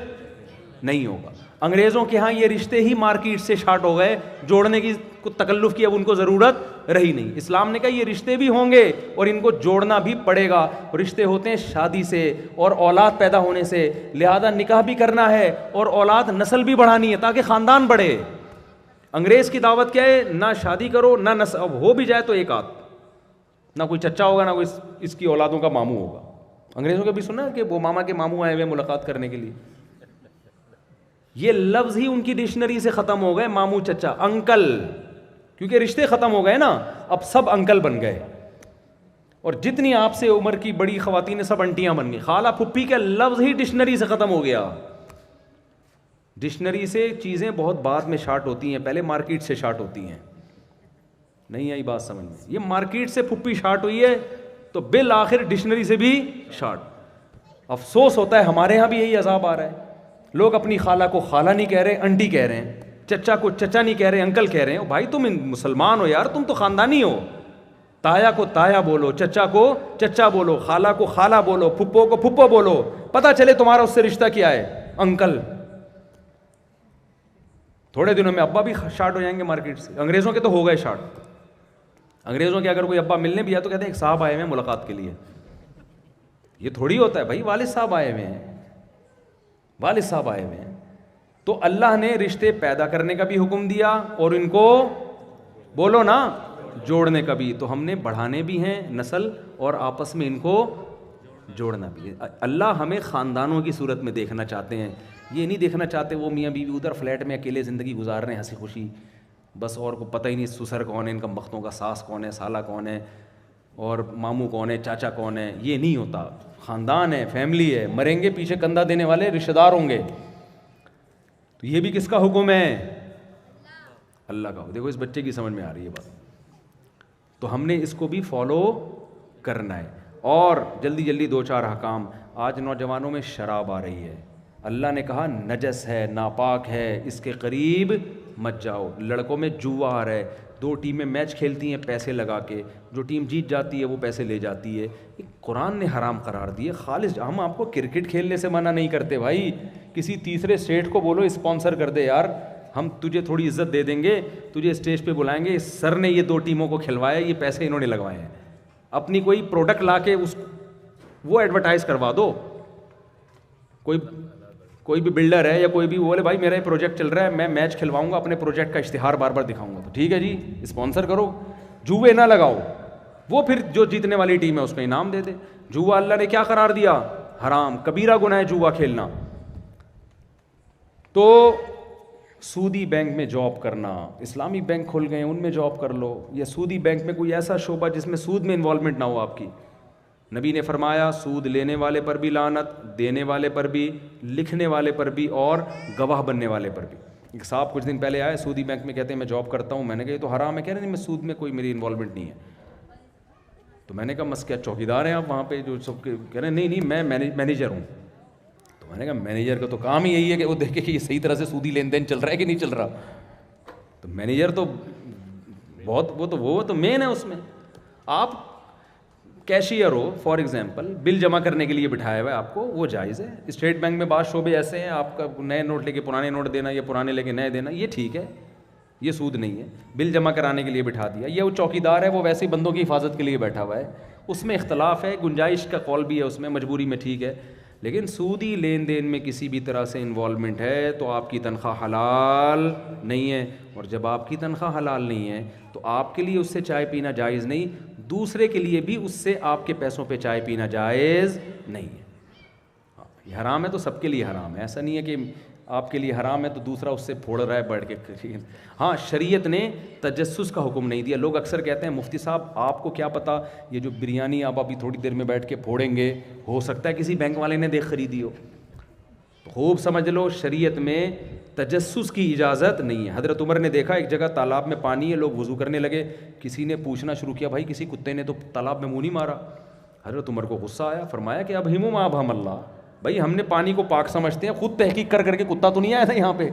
نہیں ہوگا. انگریزوں کے ہاں یہ رشتے ہی مارکیٹ سے شارٹ ہو گئے، جوڑنے کی تکلف کی اب ان کو ضرورت رہی نہیں. اسلام نے کہا یہ رشتے بھی ہوں گے اور ان کو جوڑنا بھی پڑے گا. رشتے ہوتے ہیں شادی سے اور اولاد پیدا ہونے سے، لہذا نکاح بھی کرنا ہے اور اولاد نسل بھی بڑھانی ہے تاکہ خاندان بڑھے. انگریز کی دعوت کیا ہے؟ نہ شادی کرو نہ نسل، اب ہو بھی جائے تو ایک آدھ، نہ کوئی چچا ہوگا نہ کوئی اس کی اولادوں کا ماموں ہوگا. انگریزوں کے بھی سنا کہ وہ ماما کے ماموں آئے ہوئے ملاقات کرنے کے لیے. یہ لفظ ہی ان کی ڈکشنری سے ختم ہو گئے، ماموں چچا انکل، کیونکہ رشتے ختم ہو گئے نا. اب سب انکل بن گئے، اور جتنی آپ سے عمر کی بڑی خواتین سب انٹیاں بن گئی. خالہ پھپھی کا لفظ ہی ڈکشنری سے ختم ہو گیا. ڈکشنری سے چیزیں بہت بعد میں شارٹ ہوتی ہیں، پہلے مارکیٹ سے شارٹ ہوتی ہیں. نہیں آئی بات سمجھ میں؟ یہ مارکیٹ سے پھپھی شارٹ ہوئی ہے تو بالآخر ڈکشنری سے بھی شارٹ. افسوس ہوتا ہے ہمارے یہاں بھی یہی عذاب آ رہا ہے. لوگ اپنی خالہ کو خالہ نہیں کہہ رہے، انٹی کہہ رہے ہیں. چچا کو چچا نہیں کہہ رہے، انکل کہہ رہے ہیں. بھائی تم مسلمان ہو یار، تم تو خاندانی ہو. تایا کو تایا بولو، چچا کو چچا بولو، خالہ کو خالہ بولو، پھپھو کو پھپھو بولو، پتہ چلے تمہارا اس سے رشتہ کیا ہے، انکل. تھوڑے دنوں میں ابا بھی شارٹ ہو جائیں گے مارکیٹ سے. انگریزوں کے تو ہو گئے شارٹ. انگریزوں کے اگر کوئی ابا ملنے بھی آیا تو کہتے ہیں ایک صاحب آئے ہوئے ہیں ملاقات کے لیے. یہ تھوڑی ہوتا ہے بھائی، والد صاحب آئے ہوئے ہیں، والد صاحب آئے ہوئے ہیں. تو اللہ نے رشتے پیدا کرنے کا بھی حکم دیا اور ان کو بولو نا جوڑنے کا بھی. تو ہم نے بڑھانے بھی ہیں نسل اور آپس میں ان کو جوڑنا بھی ہے. اللہ ہمیں خاندانوں کی صورت میں دیکھنا چاہتے ہیں. یہ نہیں دیکھنا چاہتے وہ میاں بیوی ادھر فلیٹ میں اکیلے زندگی گزار رہے ہیں ہنسی خوشی بس، اور کو پتہ ہی نہیں سسر کون ہے، ان کا بختوں کا ساس کون ہے، سالہ کون ہے، اور ماموں کون ہے، چاچا کون ہے. یہ نہیں ہوتا. خاندان ہے، فیملی ہے، مریں گے پیچھے کندھا دینے والے رشتہ دار ہوں گے. تو یہ بھی کس کا حکم ہے؟ اللہ کا. دیکھو اس بچے کی سمجھ میں آ رہی ہے بات. تو ہم نے اس کو بھی فالو کرنا ہے. اور جلدی جلدی دو چار احکام. آج نوجوانوں میں شراب آ رہی ہے. اللہ نے کہا نجس ہے، ناپاک ہے، اس کے قریب مت جاؤ. لڑکوں میں جوا آ رہا ہے. 2 ٹیمیں میچ کھیلتی ہیں پیسے لگا کے، جو ٹیم جیت جاتی ہے وہ پیسے لے جاتی ہے. قرآن نے حرام قرار دیے خالص. ہم آپ کو کرکٹ کھیلنے سے منع نہیں کرتے بھائی، کسی تیسرے اسٹیٹ کو بولو اسپانسر کر دے یار، ہم تجھے تھوڑی عزت دے دیں گے، تجھے اسٹیج پہ بلائیں گے. سر نے یہ 2 ٹیموں کو کھلوایا، یہ پیسے انہوں نے لگوائے ہیں. اپنی کوئی پروڈکٹ لا کے وہ ایڈورٹائز کروا دو. کوئی بھی بلڈر ہے یا کوئی بھی بولے بھائی میرا یہ پروجیکٹ چل رہا ہے، میں میچ کھلواؤں گا، اپنے پروجیکٹ کا اشتہار بار بار دکھاؤں گا، تو ٹھیک ہے جی اسپانسر کرو. جوئے نہ لگاؤ. وہ پھر جو جیتنے والی ٹیم ہے اس کو انعام دے دے. جوا اللہ نے کیا قرار دیا؟ حرام. کبیرہ گناہ ہے جوا کھیلنا. تو سودی بینک میں جاب کرنا، اسلامی بینک کھل گئے ہیں ان میں جاب کر لو، یا سودی بینک میں کوئی ایسا شعبہ جس میں سود میں انوالومنٹ نہ ہو آپ کی. نبی نے فرمایا سود لینے والے پر بھی لعنت، دینے والے پر بھی، لکھنے والے پر بھی، اور گواہ بننے والے پر بھی. ایک صاحب کچھ دن پہلے آئے سودی بینک میں، کہتے ہیں میں جاب کرتا ہوں. میں نے کہا یہ تو حرام ہے. کہہ رہے نہیں میں سود میں کوئی میری انوالومنٹ نہیں ہے. تو میں نے کہا مس کیا چوکیدار ہیں آپ وہاں پہ جو سب کہہ رہے ہیں نہیں میں مینیجر ہوں. تو میں نے کہا مینیجر کا تو کام ہی یہی ہے کہ وہ دیکھے کہ یہ صحیح طرح سے سودی لین دین چل رہا ہے کہ نہیں چل رہا. تو مینیجر تو بہت وہ تو مین ہے اس میں. آپ کیشیئر ہو فار ایگزامپل, بل جمع کرنے کے لیے بٹھایا ہوا ہے آپ کو, وہ جائز ہے. اسٹیٹ بینک میں بعض شعبے ایسے ہیں, آپ کا نئے نوٹ لے کے پرانے نوٹ دینا یا پرانے لے کے نئے دینا, یہ ٹھیک ہے, یہ سود نہیں ہے. بل جمع کرانے کے لیے بٹھا دیا. یہ وہ چوکیدار ہے, وہ ویسے ہی بندوں کی حفاظت کے لیے بیٹھا ہوا ہے, اس میں اختلاف ہے, گنجائش کا قول بھی ہے اس میں, مجبوری میں ٹھیک ہے. لیکن سودی لین دین میں کسی بھی طرح سے انوالومنٹ ہے تو آپ کی تنخواہ حلال نہیں ہے, اور جب آپ کی تنخواہ حلال نہیں ہے تو آپ کے لیے اس سے چائے پینا جائز نہیں, دوسرے کے لیے بھی اس سے آپ کے پیسوں پہ چائے پینا جائز نہیں ہے. یہ حرام ہے تو سب کے لیے حرام ہے, ایسا نہیں ہے کہ آپ کے لیے حرام ہے تو دوسرا اس سے پھوڑ رہا ہے بیٹھ کے. ہاں شریعت نے تجسس کا حکم نہیں دیا. لوگ اکثر کہتے ہیں مفتی صاحب آپ کو کیا پتہ یہ جو بریانی آپ ابھی تھوڑی دیر میں بیٹھ کے پھوڑیں گے, ہو سکتا ہے کسی بینک والے نے دیکھ خریدی ہو. خوب سمجھ لو شریعت میں تجسس کی اجازت نہیں ہے. حضرت عمر نے دیکھا ایک جگہ تالاب میں پانی ہے, لوگ وضو کرنے لگے, کسی نے پوچھنا شروع کیا بھائی کسی کتے نے تو تالاب میں منہ نہیں مارا. حضرت عمر کو غصہ آیا, فرمایا کہ اب ہم اب ہم اللہ, بھائی ہم نے پانی کو پاک سمجھتے ہیں, خود تحقیق کر کے کتا تو نہیں آیا تھا یہاں پہ,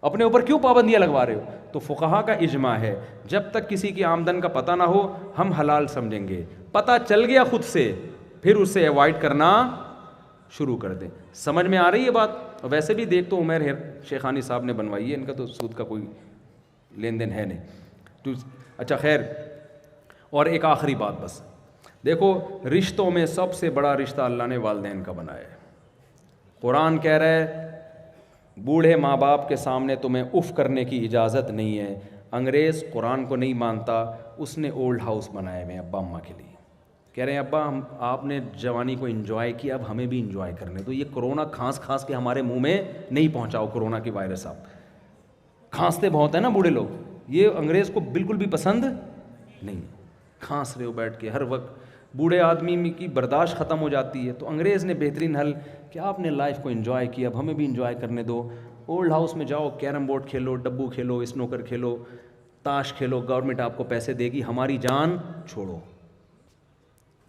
اپنے اوپر کیوں پابندیاں لگوا رہے ہو. تو فقہا کا اجماع ہے جب تک کسی کی آمدن کا پتہ نہ ہو ہم حلال سمجھیں گے, پتہ چل گیا خود سے پھر اسے ایوائڈ کرنا شروع کر دیں. سمجھ میں آ رہی ہے بات. ویسے بھی دیکھ تو عمیر شیخانی صاحب نے بنوائی ہے, ان کا تو سود کا کوئی لین دین ہے نہیں. اچھا خیر, اور ایک آخری بات بس, دیکھو رشتوں میں سب سے بڑا رشتہ اللہ نے والدین کا بنایا ہے. قرآن کہہ رہا ہے بوڑھے ماں باپ کے سامنے تمہیں اف کرنے کی اجازت نہیں ہے. انگریز قرآن کو نہیں مانتا, اس نے اولڈ ہاؤس بنائے ہوئے ہیں ابا اماں کے لیے. کہہ رہے ہیں ابا آپ نے جوانی کو انجوائے کیا, اب ہمیں بھی انجوائے کرنے دو. یہ کرونا کھانس کے ہمارے منہ میں نہیں پہنچاؤ, کرونا کی وائرس آپ کھانستے بہت ہیں نا بوڑھے لوگ, یہ انگریز کو بالکل بھی پسند نہیں. کھانس رہے ہو بیٹھ کے ہر وقت, بوڑھے آدمی کی برداشت ختم ہو جاتی ہے. تو انگریز نے بہترین حل کہ آپ نے لائف کو انجوائے کیا, اب ہمیں بھی انجوائے کرنے دو. اولڈ ہاؤس میں جاؤ, کیرم بورڈ کھیلو, ڈبو کھیلو, اسنوکر کھیلو, تاش کھیلو, گورنمنٹ آپ کو پیسے دے گی, ہماری جان چھوڑو.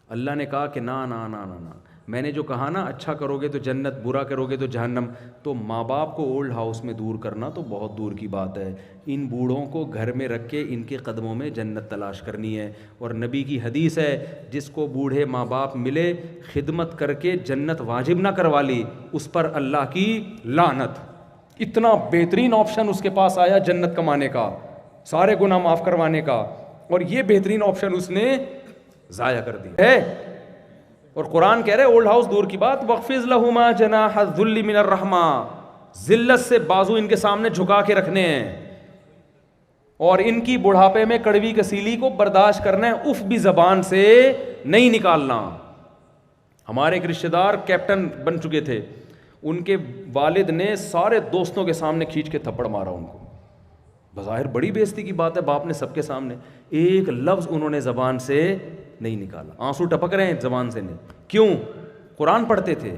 اللہ نے کہا کہ نا نا نا نا نا, میں نے جو کہا نا اچھا کرو گے تو جنت, برا کرو گے تو جہنم. تو ماں باپ کو اولڈ ہاؤس میں دور کرنا تو بہت دور کی بات ہے, ان بوڑھوں کو گھر میں رکھ کے ان کے قدموں میں جنت تلاش کرنی ہے. اور نبی کی حدیث ہے جس کو بوڑھے ماں باپ ملے خدمت کر کے جنت واجب نہ کروا لی, اس پر اللہ کی لعنت. اتنا بہترین آپشن اس کے پاس آیا جنت کمانے کا, سارے گناہ معاف کروانے کا, اور یہ بہترین آپشن اس نے ضائع کر دیا ہے. اور قرآن کہہ رہے اولڈ ہاؤس دور کی بات, وَخْفِضْ لَهُمَا جَنَاحَ الذُّلِّ مِنَ الرَّحْمَةِ, ذلت سے بازو ان کے سامنے جھکا کے رکھنے ہیں, اور ان کی بڑھاپے میں کڑوی کسیلی کو برداشت کرنا ہے, اف بھی زبان سے نہیں نکالنا. ہمارے ایک رشتہ دار کیپٹن بن چکے تھے, ان کے والد نے سارے دوستوں کے سامنے کھینچ کے تھپڑ مارا ان کو. بظاہر بڑی بے عزتی کی بات ہے, باپ نے سب کے سامنے, ایک لفظ انہوں نے زبان سے نہیں نکالا. آنسو ٹپک رہے ہیں, زبان سے نہیں. کیوں؟ قرآن پڑھتے تھے.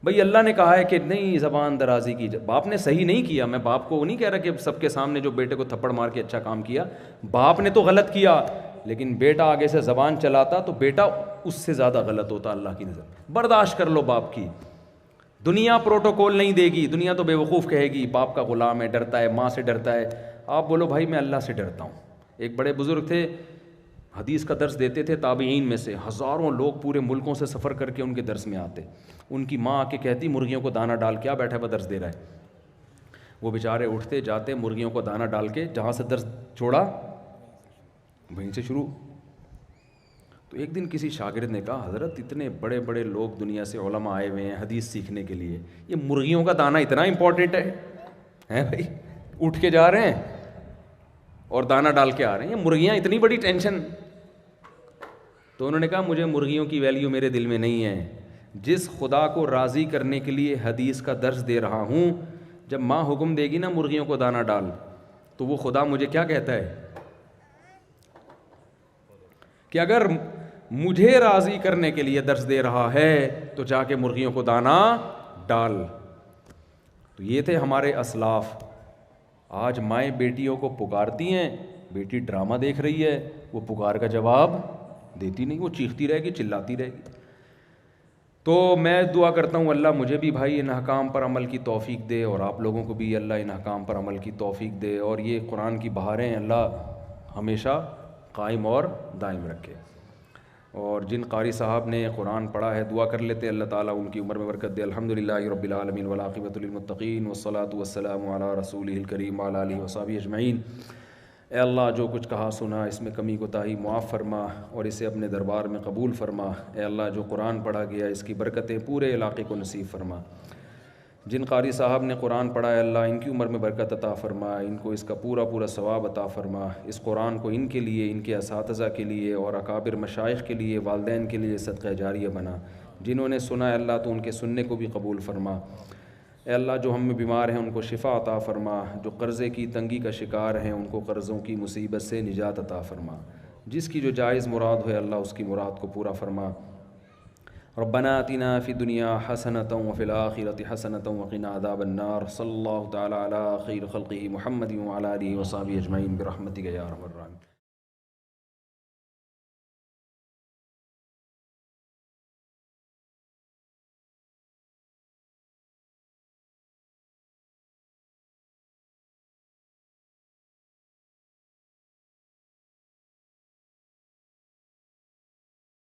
بھئی اللہ نے کہا ہے کہ نہیں زبان درازی کی. باپ نے صحیح نہیں کیا, میں باپ کو نہیں کہہ رہا کہ سب کے سامنے جو بیٹے کو تھپڑ مار کے اچھا کام کیا, باپ نے تو غلط کیا, لیکن بیٹا آگے سے زبان چلاتا تو بیٹا اس سے زیادہ غلط ہوتا اللہ کی نظر. برداشت کر لو باپ کی. دنیا پروٹوکول نہیں دے گی, دنیا تو بے وقوف کہے گی باپ کا غلام ہے, ڈرتا ہے, ماں سے ڈرتا ہے. آپ بولو بھائی میں اللہ سے ڈرتا ہوں. ایک بڑے بزرگ تھے, حدیث کا درس دیتے تھے, تابعین میں سے ہزاروں لوگ پورے ملکوں سے سفر کر کے ان کے درس میں آتے. ان کی ماں آ کے کہتی مرغیوں کو دانہ ڈال, کیا بیٹھا ہے درس دے رہا ہے. وہ بیچارے اٹھتے جاتے, مرغیوں کو دانہ ڈال کے جہاں سے درس چھوڑا وہیں سے شروع. تو ایک دن کسی شاگرد نے کہا حضرت اتنے بڑے بڑے لوگ دنیا سے علماء آئے ہوئے ہیں حدیث سیکھنے کے لیے, یہ مرغیوں کا دانہ اتنا امپورٹنٹ ہے بھائی, اٹھ کے جا رہے ہیں اور دانہ ڈال کے آ رہے ہیں, یہ مرغیاں اتنی بڑی ٹینشن. تو انہوں نے کہا مجھے مرغیوں کی ویلیو میرے دل میں نہیں ہے, جس خدا کو راضی کرنے کے لیے حدیث کا درس دے رہا ہوں, جب ماں حکم دے گی نا مرغیوں کو دانہ ڈال, تو وہ خدا مجھے کیا کہتا ہے کہ اگر مجھے راضی کرنے کے لیے درس دے رہا ہے تو جا کے مرغیوں کو دانہ ڈال. تو یہ تھے ہمارے اسلاف. آج مائیں بیٹیوں کو پکارتی ہیں, بیٹی ڈرامہ دیکھ رہی ہے, وہ پکار کا جواب دیتی نہیں, وہ چیختی رہے گی, چلاتی رہے گی. تو میں دعا کرتا ہوں اللہ مجھے بھی بھائی ان احکام پر عمل کی توفیق دے, اور آپ لوگوں کو بھی اللہ ان احکام پر عمل کی توفیق دے, اور یہ قرآن کی بہاریں اللہ ہمیشہ قائم اور دائم رکھے. اور جن قاری صاحب نے قرآن پڑھا ہے دعا کر لیتے اللہ تعالیٰ ان کی عمر میں برکت دے. الحمدللہ رب العالمین والعاقبۃ للمتقین والصلاۃ والسلام علی رسولہ الکریم وعلی آلہ وصحبہ اجمعین. اے اللہ جو کچھ کہا سنا اس میں کمی کوتاہی معاف فرما اور اسے اپنے دربار میں قبول فرما. اے اللہ جو قرآن پڑھا گیا اس کی برکتیں پورے علاقے کو نصیب فرما. جن قاری صاحب نے قرآن پڑھا ہے اللہ ان کی عمر میں برکت عطا فرما, ان کو اس کا پورا ثواب عطا فرما. اس قرآن کو ان کے لیے, ان کے اساتذہ کے لیے اور اکابر مشائخ کے لیے, والدین کے لیے صدقہ جاریہ بنا. جنہوں نے سنا ہے اللہ تو ان کے سننے کو بھی قبول فرما. اے اللہ جو ہم میں بیمار ہیں ان کو شفا عطا فرما, جو قرضے کی تنگی کا شکار ہیں ان کو قرضوں کی مصیبت سے نجات عطا فرما. جس کی جو جائز مراد ہوئے اللہ اس کی مراد کو پورا فرما. ربنا آتنا فی الدنیا حسنۃ وفی الآخرۃ حسنۃ وقنا عذاب النار. صلی اللہ تعالی علی خیر خلقہ محمد وعلی آلہ وصحبہ اجمعین برحمتک یا ارحم الراحمین.